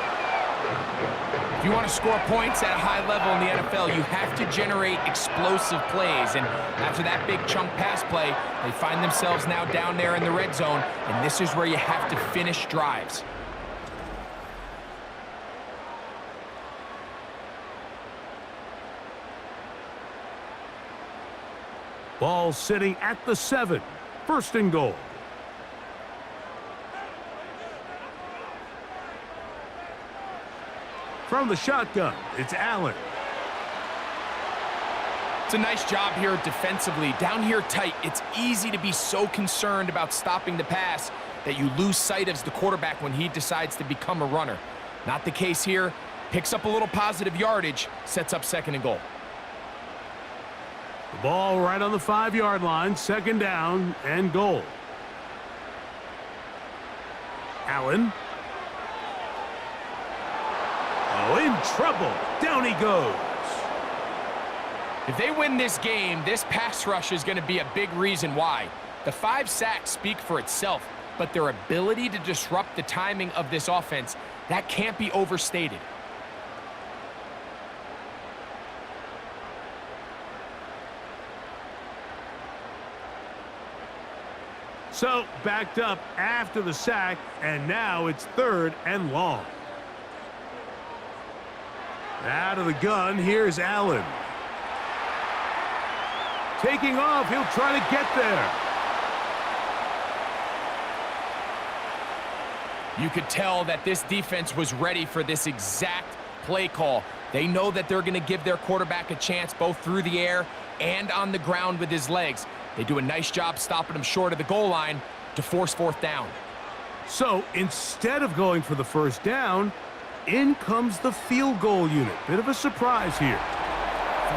If you want to score points at a high level in the NFL, you have to generate explosive plays. And after that big chunk pass play, they find themselves now down there in the red zone, and this is where you have to finish drives. Ball sitting at the 7. 1st and goal. From the shotgun, it's Allen. It's a nice job here defensively. Down here tight, it's easy to be so concerned about stopping the pass that you lose sight of the quarterback when he decides to become a runner. Not the case here. Picks up a little positive yardage, sets up 2nd and goal. The ball right on the 5-yard line, 2nd down and goal. Allen. Oh, in trouble. Down he goes. If they win this game, this pass rush is going to be a big reason why. The 5 sacks speak for itself, but their ability to disrupt the timing of this offense, that can't be overstated. So, backed up after the sack, and now it's 3rd and long. Out of the gun, here's Allen. Taking off, he'll try to get there. You could tell that this defense was ready for this exact play call. They know that they're going to give their quarterback a chance both through the air and on the ground with his legs. They do a nice job stopping him short of the goal line to force 4th down. So instead of going for the 1st down, in comes the field goal unit. Bit of a surprise here.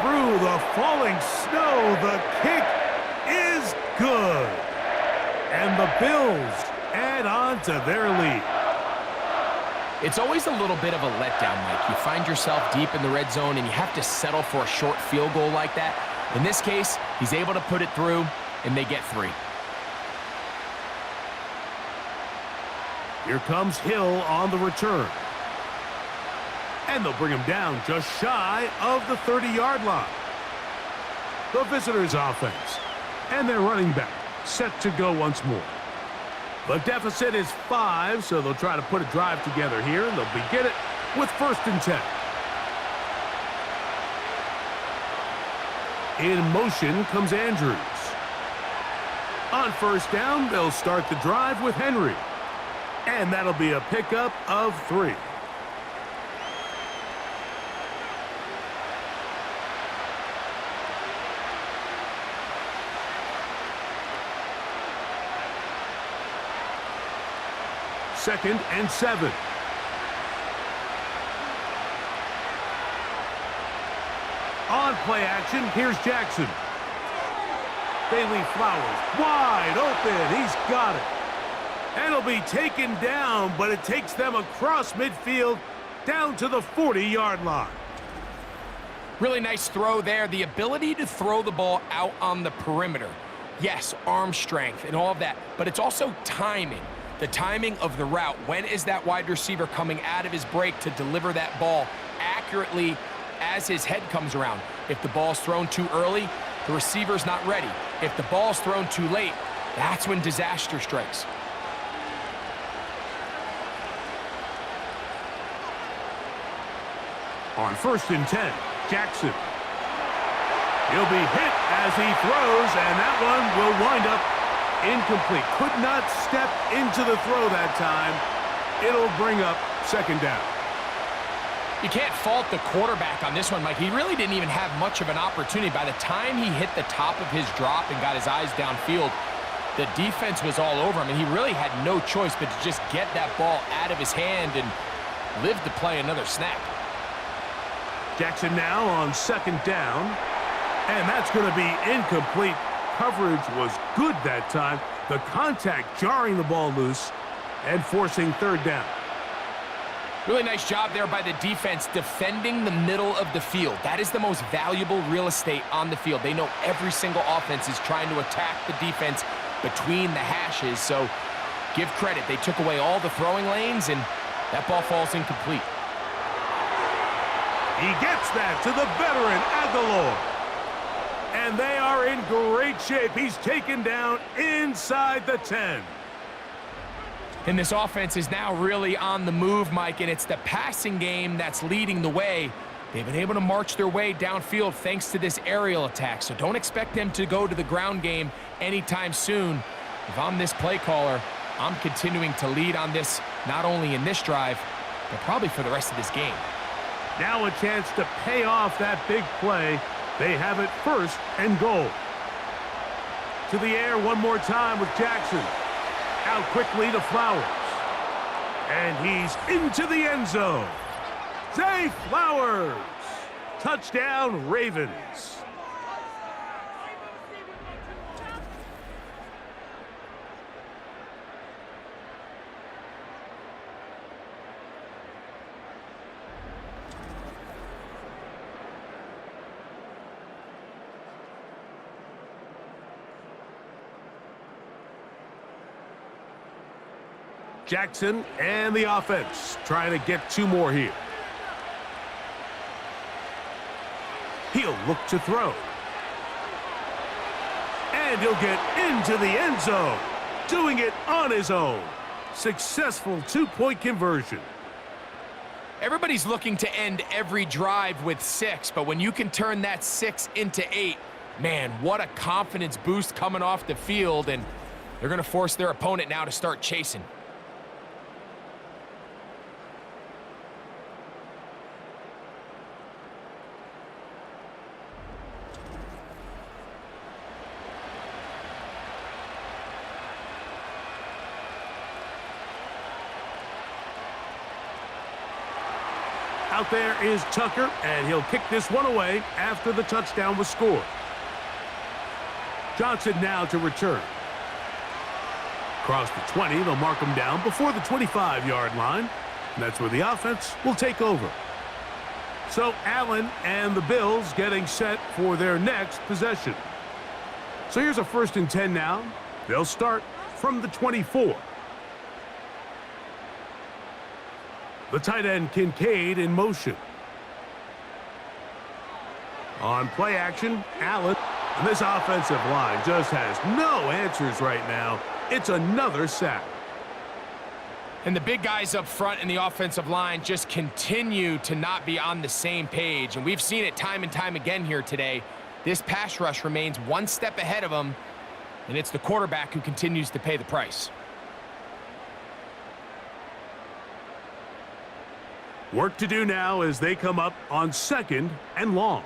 Through the falling snow, the kick is good. And the Bills add on to their lead. It's always a little bit of a letdown, Mike. You find yourself deep in the red zone and you have to settle for a short field goal like that. In this case, he's able to put it through, and they get 3. Here comes Hill on the return. And they'll bring him down just shy of the 30-yard line. The visitors' offense. And their running back set to go once more. The deficit is 5, so they'll try to put a drive together here, and they'll begin it with 1st and 10. In motion comes Andrews. On 1st down, they'll start the drive with Henry. And that'll be a pickup of 3. Second and 7. On play action, here's Jackson. Bailey Flowers wide open. He's got it. And it'll be taken down, but it takes them across midfield down to the 40-yard line. Really nice throw there. The ability to throw the ball out on the perimeter. Yes, arm strength and all of that, but it's also timing. The timing of the route. When is that wide receiver coming out of his break to deliver that ball accurately as his head comes around? If the ball's thrown too early, the receiver's not ready. If the ball's thrown too late, that's when disaster strikes. On 1st and 10, Jackson. He'll be hit as he throws, and that one will wind up incomplete. Could not step into the throw that time. It'll bring up 2nd down. You can't fault the quarterback on this one, Mike. He really didn't even have much of an opportunity. By the time he hit the top of his drop and got his eyes downfield, the defense was all over him, and he really had no choice but to just get that ball out of his hand and live to play another snap. Jackson now on second down, and that's going to be incomplete. Coverage was good that time. The contact jarring the ball loose and forcing third down. Really nice job there by the defense defending the middle of the field. That is the most valuable real estate on the field. They know every single offense is trying to attack the defense between the hashes, so give credit. They took away all the throwing lanes, and that ball falls incomplete. He gets that to the veteran Aguilar. And they are in great shape. He's taken down inside the 10. And this offense is now really on the move, Mike, and it's the passing game that's leading the way. They've been able to march their way downfield thanks to this aerial attack, so don't expect them to go to the ground game anytime soon. If I'm this play caller, I'm continuing to lead on this, not only in this drive, but probably for the rest of this game. Now a chance to pay off that big play. They have it first and goal. To the air one more time with Jackson. Out quickly to Flowers. And he's into the end zone. Zay Flowers. Touchdown, Ravens. Jackson and the offense trying to get two more here. He'll look to throw. And he'll get into the end zone, doing it on his own. Successful two-point conversion. Everybody's looking to end every drive with 6, but when you can turn that 6 into 8, man, what a confidence boost coming off the field, and they're going to force their opponent now to start chasing. Out there is Tucker, and he'll kick this one away after the touchdown was scored. Johnson now to return. Across the 20, they'll mark him down before the 25-yard line. And that's where the offense will take over. So Allen and the Bills getting set for their next possession. So here's a 1st and 10 now. They'll start from the 24. The tight end Kincaid in motion. On play action, Allen. And this offensive line just has no answers right now. It's another sack. And the big guys up front in the offensive line just continue to not be on the same page. And we've seen it time and time again here today. This pass rush remains one step ahead of them, and it's the quarterback who continues to pay the price. Work to do now as they come up on 2nd and long.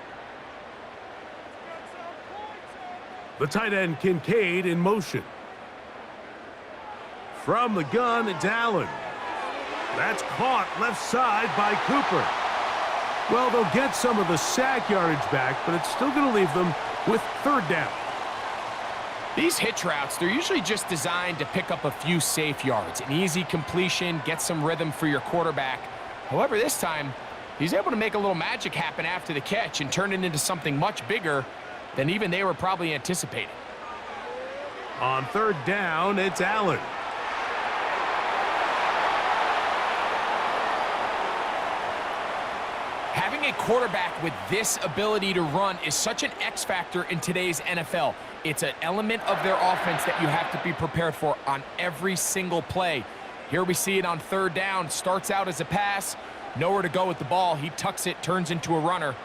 The tight end Kincaid in motion. From the gun, it's Allen. That's caught left side by Cooper. Well, they'll get some of the sack yardage back, but it's still going to leave them with 3rd down. These hitch routes, they're usually just designed to pick up a few safe yards. An easy completion, get some rhythm for your quarterback. However, this time, he's able to make a little magic happen after the catch and turn it into something much bigger than even they were probably anticipating. On 3rd down, it's Allen. Having a quarterback with this ability to run is such an X factor in today's NFL. It's an element of their offense that you have to be prepared for on every single play. Here we see it on 3rd down. Starts out as a pass. Nowhere to go with the ball. He tucks it, turns into a runner,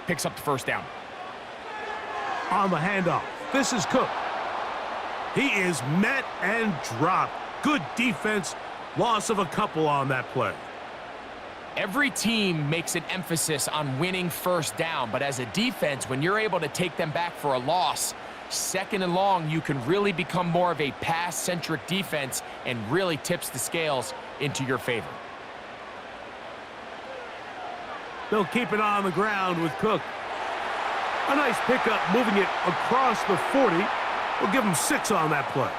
picks up the 1st down. On the handoff, this is Cook. He is met and dropped. Good defense. Loss of a couple on that play. Every team makes an emphasis on winning first down, but as a defense, when you're able to take them back for a loss, second and long, you can really become more of a pass-centric defense and really tips the scales into your favor. They'll keep it on the ground with Cook. A nice pickup moving it across the 40. We'll give him 6 on that play.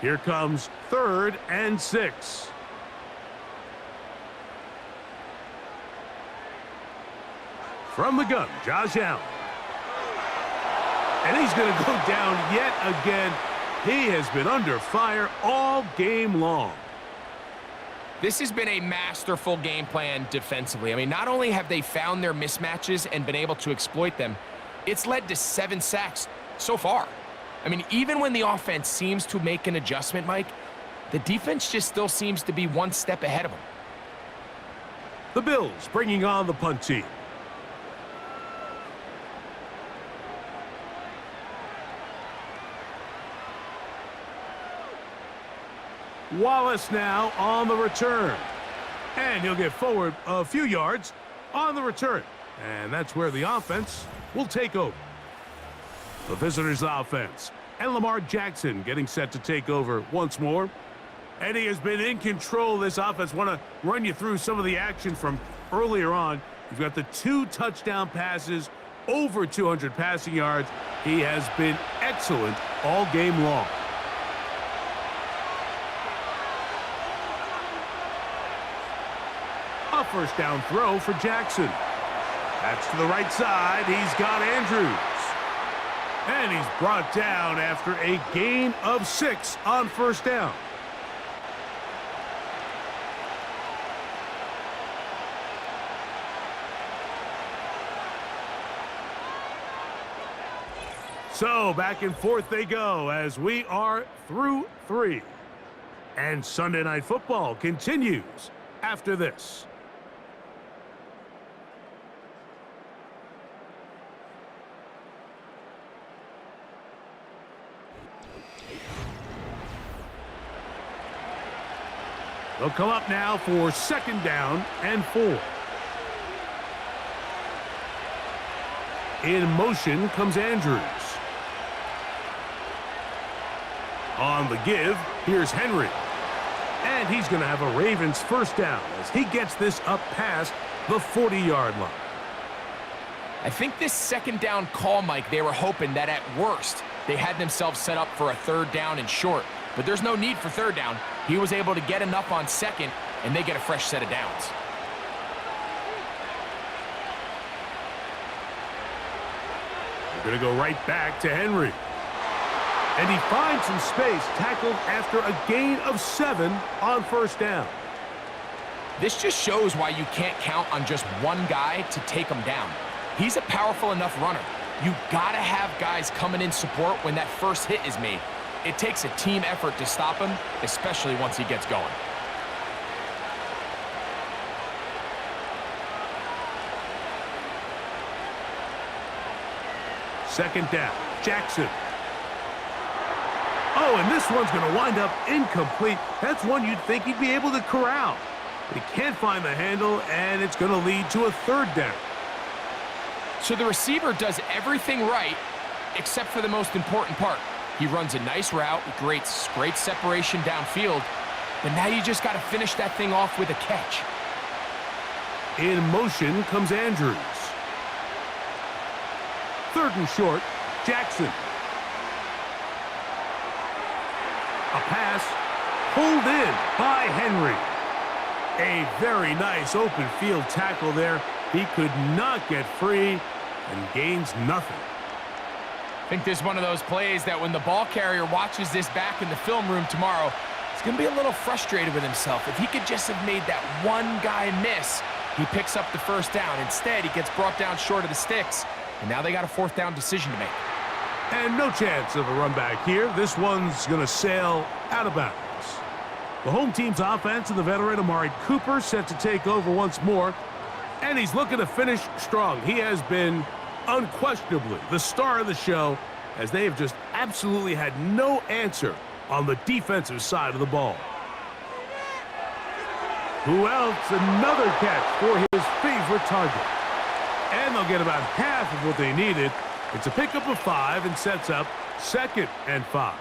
Here comes 3rd and 6. From the gun, Josh Allen. And he's going to go down yet again. He has been under fire all game long. This has been a masterful game plan defensively. I mean, not only have they found their mismatches and been able to exploit them, it's led to 7 sacks so far. I mean, even when the offense seems to make an adjustment, Mike, the defense just still seems to be one step ahead of them. The Bills bringing on the punt team. Wallace now on the return. And he'll get forward a few yards on the return. And that's where the offense will take over. The visitors' offense. And Lamar Jackson getting set to take over once more. And he has been in control of this offense. Want to run you through some of the action from earlier on. You've got the 2 touchdown passes, over 200 passing yards. He has been excellent all game long. A first down throw for Jackson. That's to the right side. He's got Andrews. And he's brought down after a gain of 6 on first down. So back and forth they go as we are through 3. And Sunday Night Football continues after this. They'll come up now for 2nd down and 4. In motion comes Andrews. On the give, here's Henry. And he's going to have a Ravens first down as he gets this up past the 40-yard line. I think this 2nd down call, Mike, they were hoping that at worst they had themselves set up for a 3rd down and short. But there's no need for 3rd down. He was able to get enough on 2nd, and they get a fresh set of downs. They're going to go right back to Henry. And he finds some space, tackled after a gain of 7 on first down. This just shows why you can't count on just one guy to take him down. He's a powerful enough runner. You gotta have guys coming in support when that first hit is made. It takes a team effort to stop him, especially once he gets going. Second down, Jackson. Oh, and this one's going to wind up incomplete. That's one you'd think he'd be able to corral. But he can't find the handle, and it's going to lead to a 3rd down. So the receiver does everything right except for the most important part. He runs a nice route, great separation downfield, but now you just got to finish that thing off with a catch. In motion comes Andrews. 3rd and short, Jackson. A pass pulled in by Henry. A very nice open field tackle there. He could not get free and gains nothing. I think this is one of those plays that when the ball carrier watches this back in the film room tomorrow, he's going to be a little frustrated with himself. If he could just have made that one guy miss, he picks up the first down. Instead, he gets brought down short of the sticks, and now they got a 4th down decision to make. And no chance of a run back here. This one's going to sail out of bounds. The home team's offense and the veteran Amari Cooper set to take over once more. And he's looking to finish strong. He has been unquestionably the star of the show, as they have just absolutely had no answer on the defensive side of the ball. Who else? Another catch for his favorite target. And they'll get about half of what they needed. It's a pickup of 5 and sets up 2nd and 5.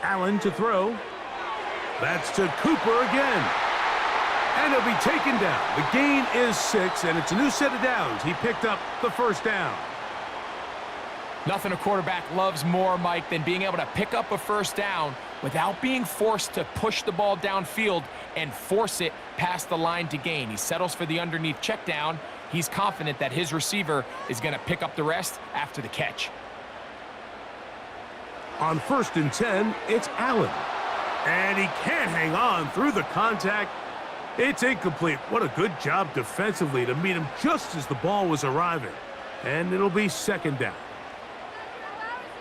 Allen to throw. That's to Cooper again. And he'll be taken down. The gain is 6, and it's a new set of downs. He picked up the first down. Nothing a quarterback loves more, Mike, than being able to pick up a first down without being forced to push the ball downfield and force it past the line to gain. He settles for the underneath check down. He's confident that his receiver is going to pick up the rest after the catch. On 1st and 10, it's Allen. And he can't hang on through the contact. It's incomplete. What a good job defensively to meet him just as the ball was arriving. And it'll be 2nd down.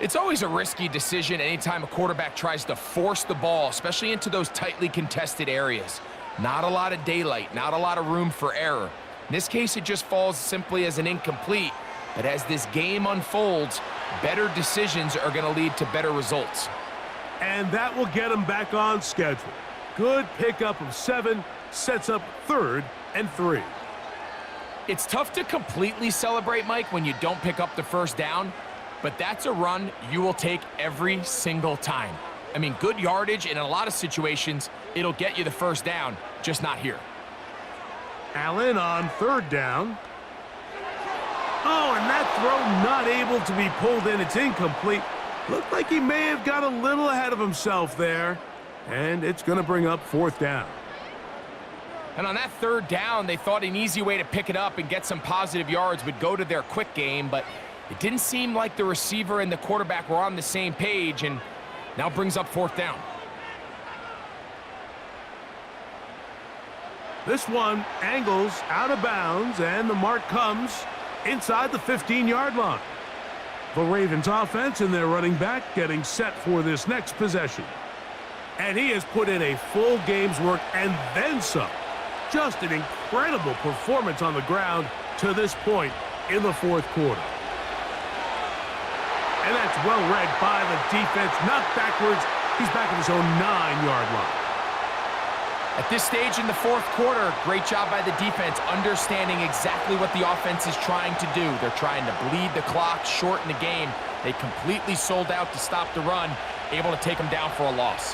It's always a risky decision anytime a quarterback tries to force the ball, especially into those tightly contested areas. Not a lot of daylight, not a lot of room for error. In this case, it just falls simply as an incomplete. But as this game unfolds, better decisions are going to lead to better results. And that will get him back on schedule. Good pickup of 7, sets up 3rd and 3. It's tough to completely celebrate, Mike, when you don't pick up the first down, but that's a run you will take every single time. I mean, good yardage, and in a lot of situations, it'll get you the first down, just not here. Allen on 3rd down. Oh, and that throw not able to be pulled in. It's incomplete. Looked like he may have got a little ahead of himself there. And it's going to bring up 4th down. And on that 3rd down, they thought an easy way to pick it up and get some positive yards would go to their quick game, but it didn't seem like the receiver and the quarterback were on the same page, and now brings up 4th down. This one angles out of bounds, and the mark comes inside the 15-yard line. The Ravens offense and their running back getting set for this next possession. And he has put in a full game's work and then some. Just an incredible performance on the ground to this point in the 4th quarter. And that's well read by the defense. Knocked backwards. He's back at his own 9-yard line. At this stage in the 4th quarter, great job by the defense, understanding exactly what the offense is trying to do. They're trying to bleed the clock, shorten the game. They completely sold out to stop the run, able to take them down for a loss.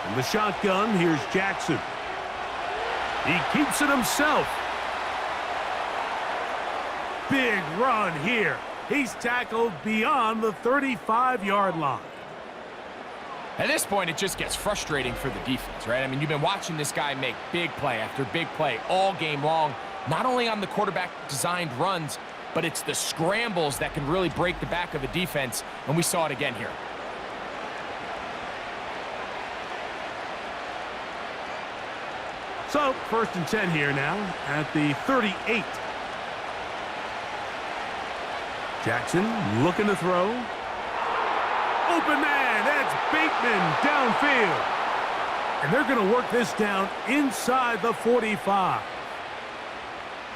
In the shotgun, here's Jackson. He keeps it himself. Big run here. He's tackled beyond the 35-yard line. At this point, it just gets frustrating for the defense, right? I mean, you've been watching this guy make big play after big play all game long, not only on the quarterback-designed runs, but it's the scrambles that can really break the back of a defense, and we saw it again here. So, 1st and 10 here now at the 38. Jackson looking to throw. Open man, that's Bateman downfield. And they're going to work this down inside the 45.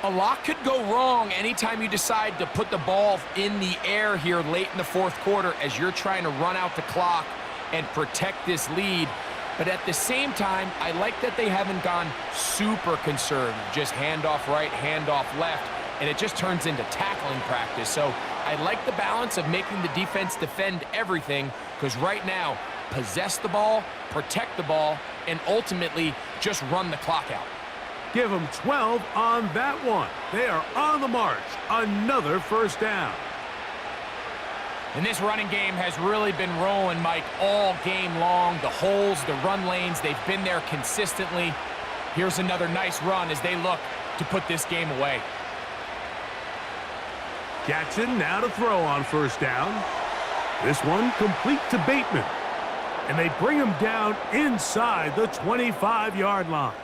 A lot could go wrong anytime you decide to put the ball in the air here late in the 4th quarter as you're trying to run out the clock and protect this lead. But at the same time, I like that they haven't gone super conservative, just handoff right, handoff left, and it just turns into tackling practice. So I like the balance of making the defense defend everything, because right now, possess the ball, protect the ball, and ultimately just run the clock out. Give them 12 on that one. They are on the march. Another 1st down. And this running game has really been rolling, Mike, all game long. The holes, the run lanes, they've been there consistently. Here's another nice run as they look to put this game away. Jackson now to throw on 1st down. This one complete to Bateman. And they bring him down inside the 25-yard line.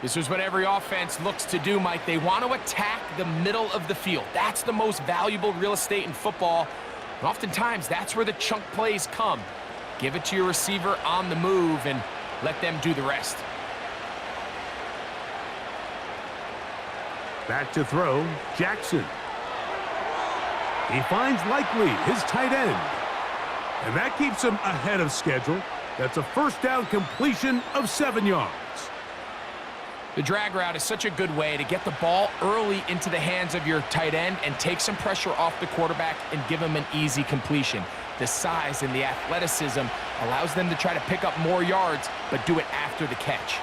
This is what every offense looks to do, Mike. They want to attack the middle of the field. That's the most valuable real estate in football. And oftentimes, that's where the chunk plays come. Give it to your receiver on the move and let them do the rest. Back to throw, Jackson. He finds Likely, his tight end. And that keeps him ahead of schedule. That's a first down completion of 7 yards. The drag route is such a good way to get the ball early into the hands of your tight end and take some pressure off the quarterback and give him an easy completion. The size and the athleticism allows them to try to pick up more yards, but do it after the catch.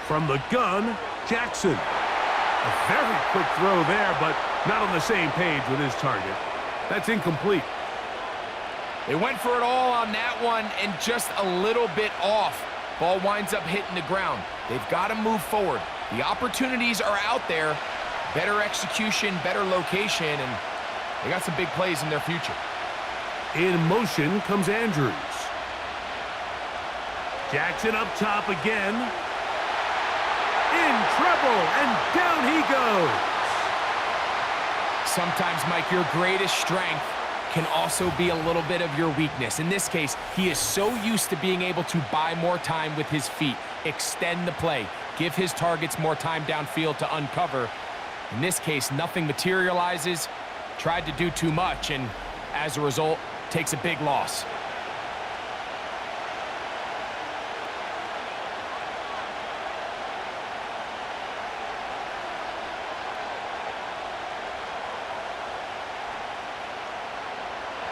From the gun, Jackson. A very quick throw there, but not on the same page with his target. That's incomplete. They went for it all on that one and just a little bit off. Ball winds up hitting the ground. They've got to move forward. The opportunities are out there. Better execution, better location, and they got some big plays in their future. In motion comes Andrews. Jackson up top again. In trouble, and down he goes. Sometimes, Mike, your greatest strength can also be a little bit of your weakness. In this case, he is so used to being able to buy more time with his feet, extend the play, give his targets more time downfield to uncover. In this case, nothing materializes, tried to do too much, and as a result, takes a big loss.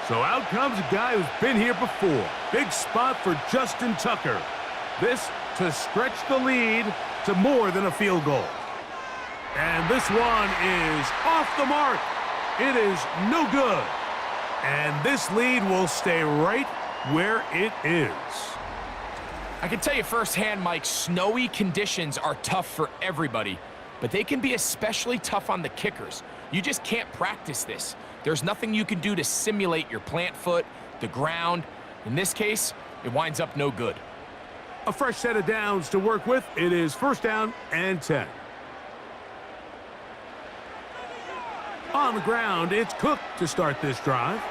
So out comes a guy who's been here before. Big spot for Justin Tucker. This to stretch the lead to more than a field goal. And this one is off the mark. It is no good. And this lead will stay right where it is. I can tell you firsthand, Mike, snowy conditions are tough for everybody, but they can be especially tough on the kickers. You just can't practice this. There's nothing you can do to simulate your plant foot, the ground. In this case, it winds up no good. A fresh set of downs to work with. It is first down and 10. On the ground, it's Cook to start this drive.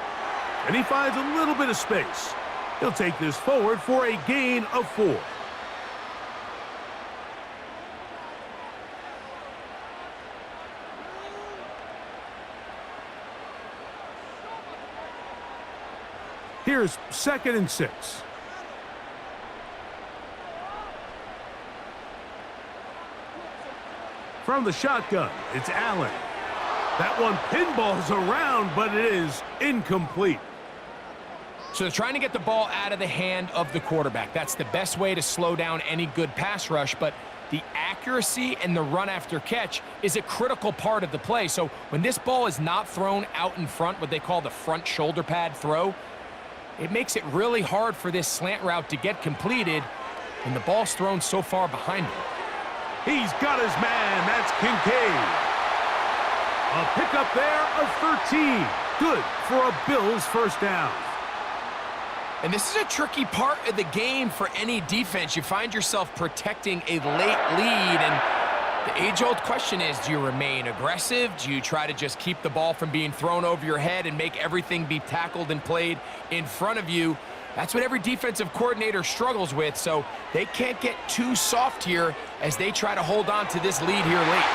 And he finds a little bit of space. He'll take this forward for a gain of 4. Here's 2nd and 6. From the shotgun, it's Allen. That one pinballs around, but it is incomplete. So they're trying to get the ball out of the hand of the quarterback. That's the best way to slow down any good pass rush, but the accuracy and the run after catch is a critical part of the play. So when this ball is not thrown out in front, what they call the front shoulder pad throw, it makes it really hard for this slant route to get completed when the ball's thrown so far behind him. He's got his man. That's Kincaid. A pickup there of 13. Good for a Bills first down. And this is a tricky part of the game for any defense. You find yourself protecting a late lead, and the age-old question is, do you remain aggressive? Do you try to just keep the ball from being thrown over your head and make everything be tackled and played in front of you? That's what every defensive coordinator struggles with, so they can't get too soft here as they try to hold on to this lead here late.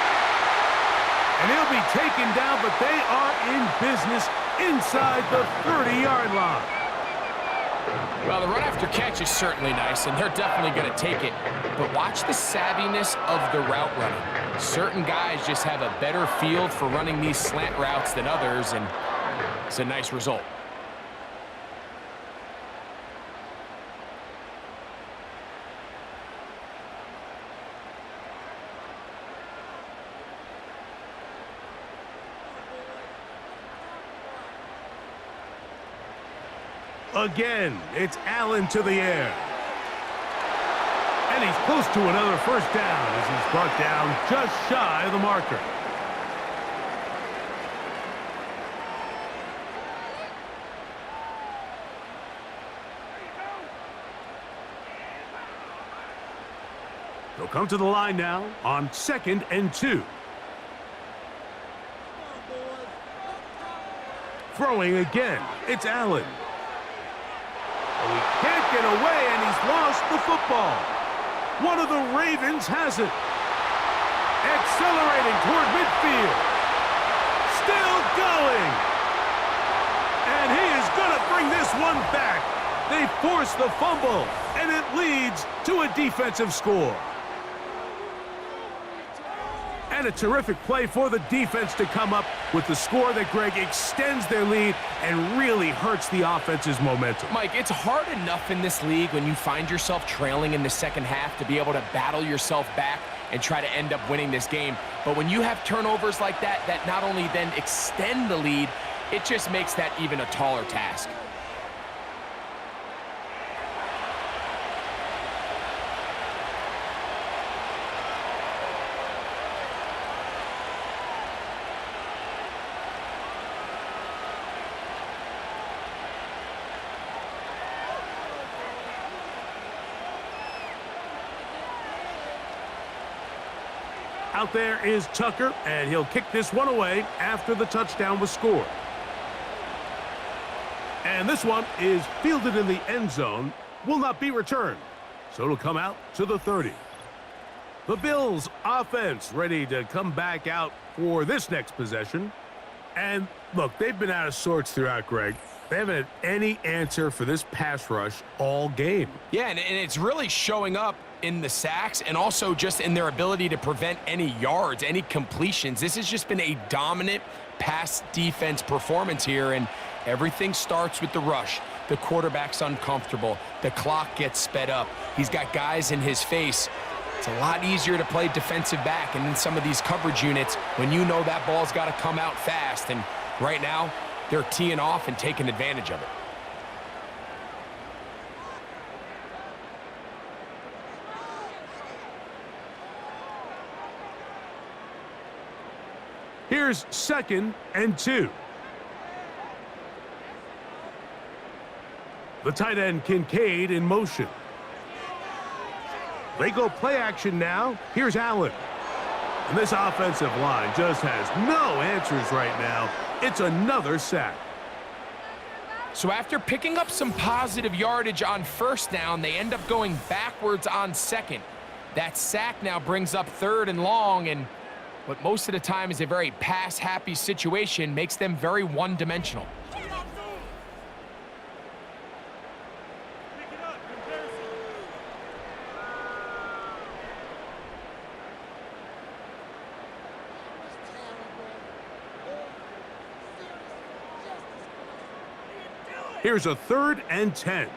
And he'll be taken down, but they are in business inside the 30-yard line. Well, the run after catch is certainly nice, and they're definitely going to take it. But watch the savviness of the route running. Certain guys just have a better feel for running these slant routes than others, and it's a nice result. Again, it's Allen to the air. And he's close to another first down as he's brought down just shy of the marker. They'll come to the line now on 2nd and 2. Throwing again, it's Allen. And he can't get away, and he's lost the football. One of the Ravens has it. Accelerating toward midfield. Still going. And he is going to bring this one back. They force the fumble, and it leads to a defensive score. And a terrific play for the defense to come up with the score that, Greg, extends their lead and really hurts the offense's momentum. Mike, it's hard enough in this league when you find yourself trailing in the second half to be able to battle yourself back and try to end up winning this game. But when you have turnovers like that, that not only then extend the lead, it just makes that even a taller task. Out there is Tucker, and he'll kick this one away after the touchdown was scored. And this one is fielded in the end zone, will not be returned. So it'll come out to the 30. The Bills offense ready to come back out for this next possession. And look, they've been out of sorts throughout, Greg. They haven't had any answer for this pass rush all game. Yeah, and it's really showing up in the sacks and also just in their ability to prevent any yards, any completions. This has just been a dominant pass defense performance here, and everything starts with the rush. The quarterback's uncomfortable. The clock gets sped up. He's got guys in his face. It's a lot easier to play defensive back, and in some of these coverage units, when you know that ball's got to come out fast, and right now, they're teeing off and taking advantage of it. Here's 2nd and 2. The tight end Kincaid in motion. They go play action now. Here's Allen. And this offensive line just has no answers right now. It's another sack. So after picking up some positive yardage on first down, they end up going backwards on second. That sack now brings up 3rd and long, and what most of the time is a very pass-happy situation makes them very one-dimensional. Here's a 3rd and 10.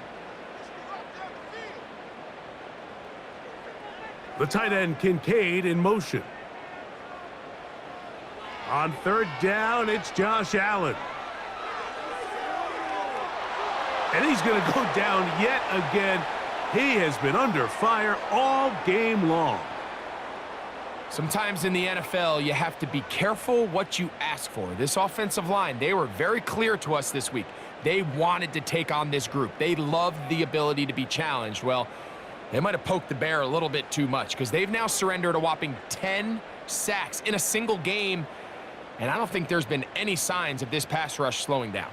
The tight end Kincaid in motion. On 3rd down, it's Josh Allen. And he's going to go down yet again. He has been under fire all game long. Sometimes in the NFL, you have to be careful what you ask for. This offensive line, they were very clear to us this week. They wanted to take on this group. They loved the ability to be challenged. Well, they might have poked the bear a little bit too much because they've now surrendered a whopping 10 sacks in a single game, and I don't think there's been any signs of this pass rush slowing down.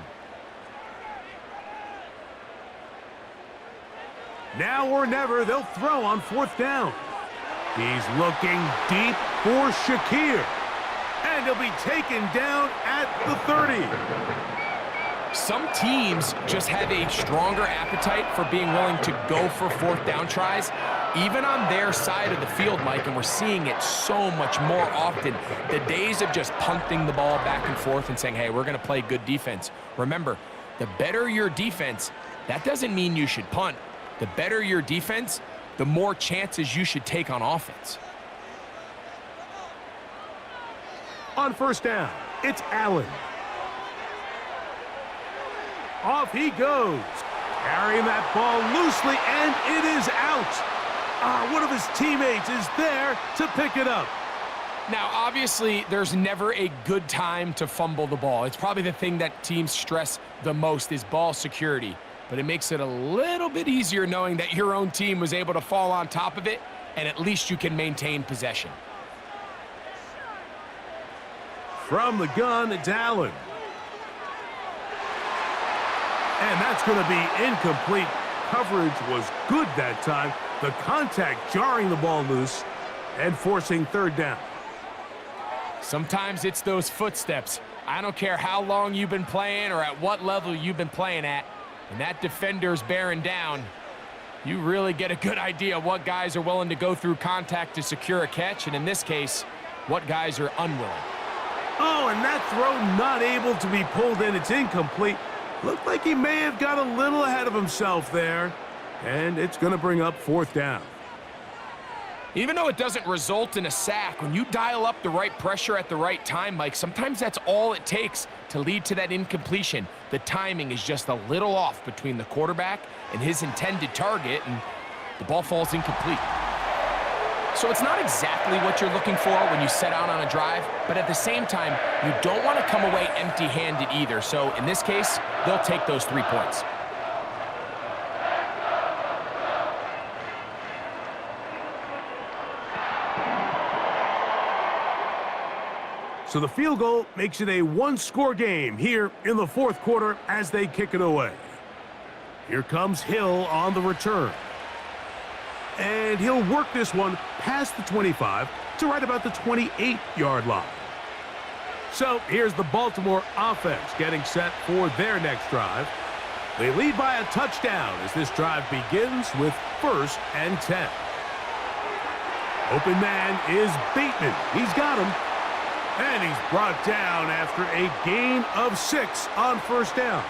Now or never, they'll throw on 4th down. He's looking deep for Shakir. And he'll be taken down at the 30. Some teams just have a stronger appetite for being willing to go for 4th down tries, even on their side of the field, Mike, and we're seeing it so much more often. The days of just punting the ball back and forth and saying, hey, we're going to play good defense. Remember, the better your defense, that doesn't mean you should punt. The better your defense, the more chances you should take on offense. On 1st down, it's Allen. Off he goes, carrying that ball loosely, and it is out. One of his teammates is there to pick it up. Now, obviously, there's never a good time to fumble the ball. It's probably the thing that teams stress the most is ball security. But it makes it a little bit easier knowing that your own team was able to fall on top of it and at least you can maintain possession. From the gun, it's Allen. And that's going to be incomplete. Coverage was good that time. The contact jarring the ball loose and forcing third down. Sometimes it's those footsteps. I don't care how long you've been playing or at what level you've been playing at. When that defender's bearing down, you really get a good idea what guys are willing to go through contact to secure a catch, and in this case, what guys are unwilling. Oh, and that throw not able to be pulled in. It's incomplete. Looked like he may have got a little ahead of himself there. And it's going to bring up fourth down. Even though it doesn't result in a sack, when you dial up the right pressure at the right time, Mike, sometimes that's all it takes to lead to that incompletion. The timing is just a little off between the quarterback and his intended target, and the ball falls incomplete. So it's not exactly what you're looking for when you set out on a drive, but at the same time, you don't want to come away empty-handed either. So in this case, they'll take those 3 points. So the field goal makes it a one-score game here in the fourth quarter as they kick it away. Here comes Hill on the return. And he'll work this one past the 25 to right about the 28-yard line. So here's the Baltimore offense getting set for their next drive. They lead by a touchdown as this drive begins with 1st and 10. Open man is Bateman. He's got him. And he's brought down after a gain of 6 on first down.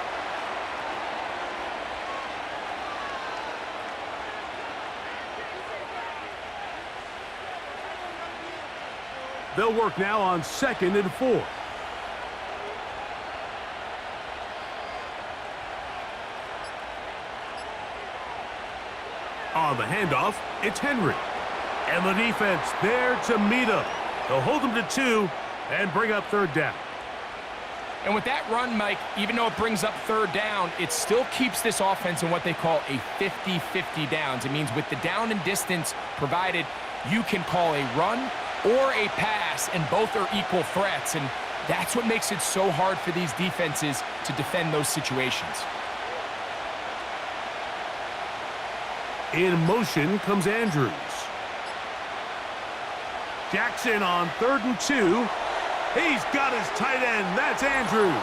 They'll work now on 2nd and 4. On the handoff, it's Henry. And the defense there to meet him. They'll hold him to 2 and bring up third down. And with that run, Mike, even though it brings up third down, it still keeps this offense in what they call a 50-50 downs. It means with the down and distance provided, you can call a run or a pass, and both are equal threats. And that's what makes it so hard for these defenses to defend those situations. In motion comes Andrews. Jackson on 3rd and 2. He's got his tight end. That's Andrews.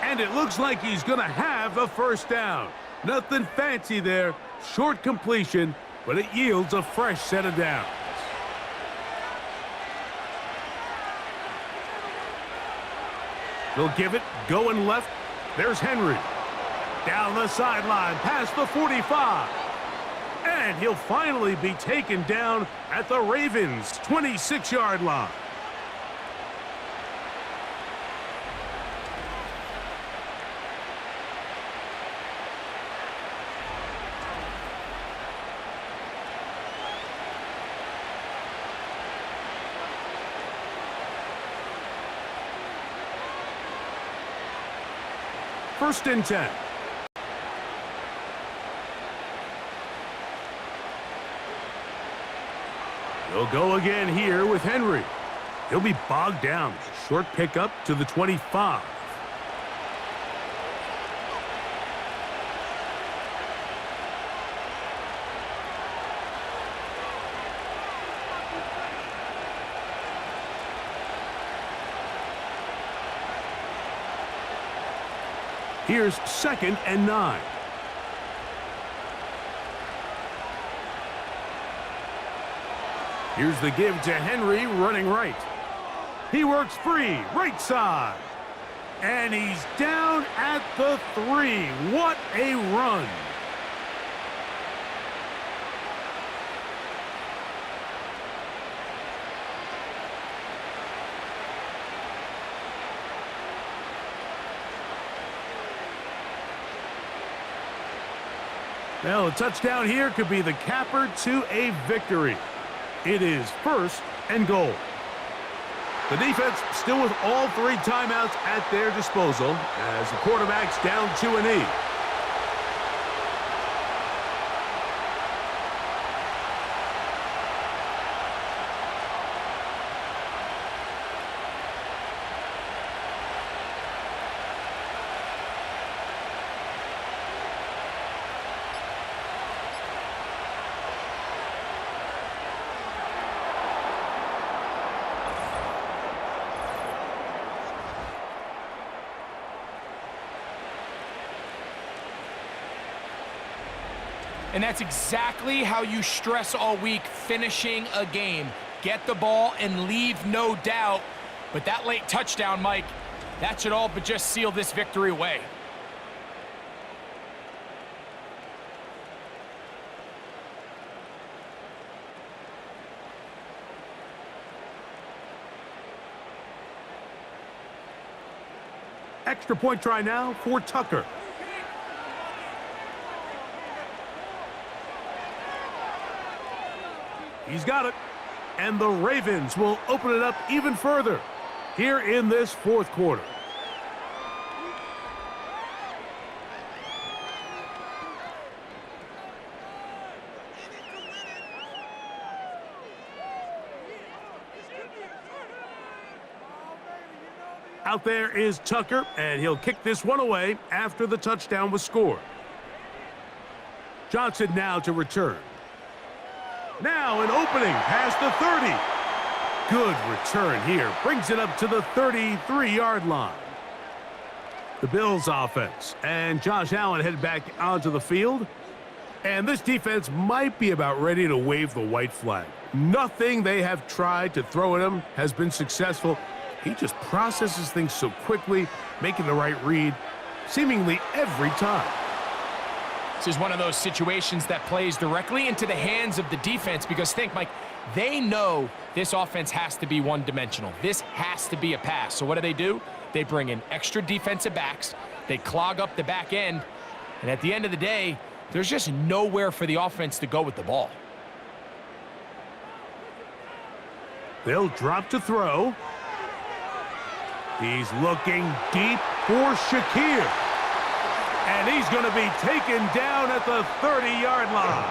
And it looks like he's going to have the first down. Nothing fancy there. Short completion, but it yields a fresh set of downs. They'll give it going left. There's Henry. Down the sideline past the 45. And he'll finally be taken down at the Ravens' 26-yard line. First and 10. They'll go again here with Henry. He'll be bogged down. Short pickup to the 25. Here's 2nd and 9. Here's the give to Henry running right. He works free, right side. And he's down at the 3. What a run. Well, a touchdown here could be the capper to a victory. It is 1st and goal. The defense still with all 3 timeouts at their disposal as the quarterback's down to a knee. And that's exactly how you stress all week, finishing a game. Get the ball and leave no doubt. But that late touchdown, Mike, that should all but just seal this victory away. Extra point try now for Tucker. He's got it. And the Ravens will open it up even further here in this fourth quarter. Out there is Tucker, and he'll kick this one away after the touchdown was scored. Johnson now to return. Now an opening past the 30. Good return here. Brings it up to the 33-yard line. The Bills offense and Josh Allen head back onto the field. And this defense might be about ready to wave the white flag. Nothing they have tried to throw at him has been successful. He just processes things so quickly, making the right read seemingly every time. This is one of those situations that plays directly into the hands of the defense because think, Mike, they know this offense has to be one-dimensional. This has to be a pass. So what do? They bring in extra defensive backs. They clog up the back end. And at the end of the day, there's just nowhere for the offense to go with the ball. They'll drop to throw. He's looking deep for Shakir. And he's going to be taken down at the 30-yard line.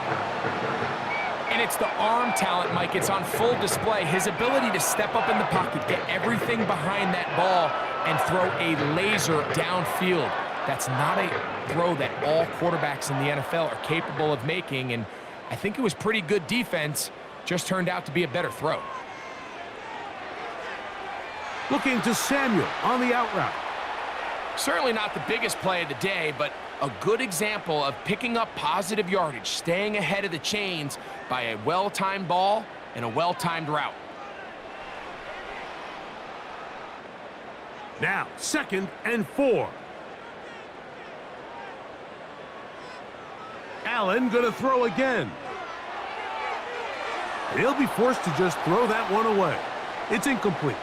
And it's the arm talent, Mike. It's on full display. His ability to step up in the pocket, get everything behind that ball, and throw a laser downfield. That's not a throw that all quarterbacks in the NFL are capable of making. And I think it was pretty good defense. Just turned out to be a better throw. Looking to Samuel on the out route. Certainly not the biggest play of the day, but a good example of picking up positive yardage, staying ahead of the chains by a well-timed ball and a well-timed route. Now, 2nd and 4. Allen going to throw again. He'll be forced to just throw that one away. It's incomplete.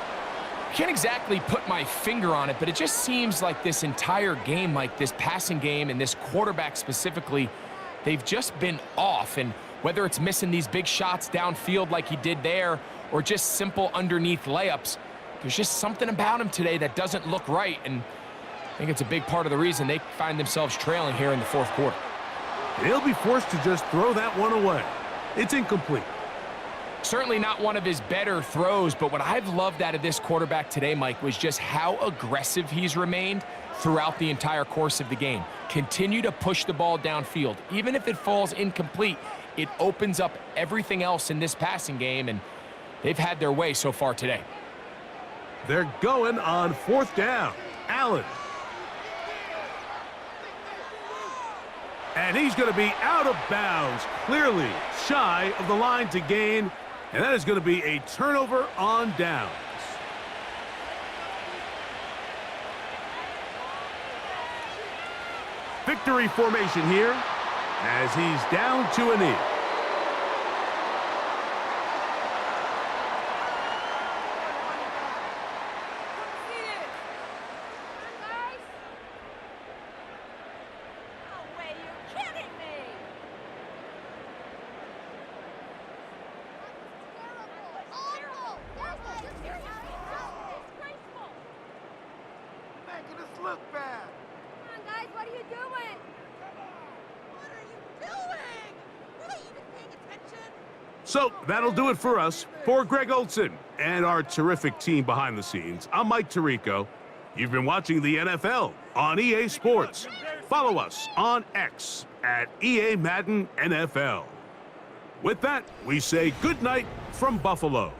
Can't exactly put my finger on it, but it just seems like this entire game, Mike, this passing game and this quarterback specifically, they've just been off. And whether it's missing these big shots downfield like he did there or just simple underneath layups, there's just something about him today that doesn't look right. And I think it's a big part of the reason they find themselves trailing here in the fourth quarter. He'll be forced to just throw that one away. It's incomplete. Certainly not one of his better throws, but what I've loved out of this quarterback today, Mike, was just how aggressive he's remained throughout the entire course of the game. Continue to push the ball downfield. Even if it falls incomplete, it opens up everything else in this passing game, and they've had their way so far today. They're going on 4th down. Allen. And he's going to be out of bounds, clearly shy of the line to gain. And that is going to be a turnover on downs. Victory formation here as he's down to a knee. Look bad. Come on, guys, what are you doing? What are you doing? Were they even paying attention? So that'll do it for us. For Greg Olson and our terrific team behind the scenes, I'm Mike Tirico. You've been watching the NFL on EA Sports. Follow us on X at EA Madden NFL. With that, we say good night from Buffalo.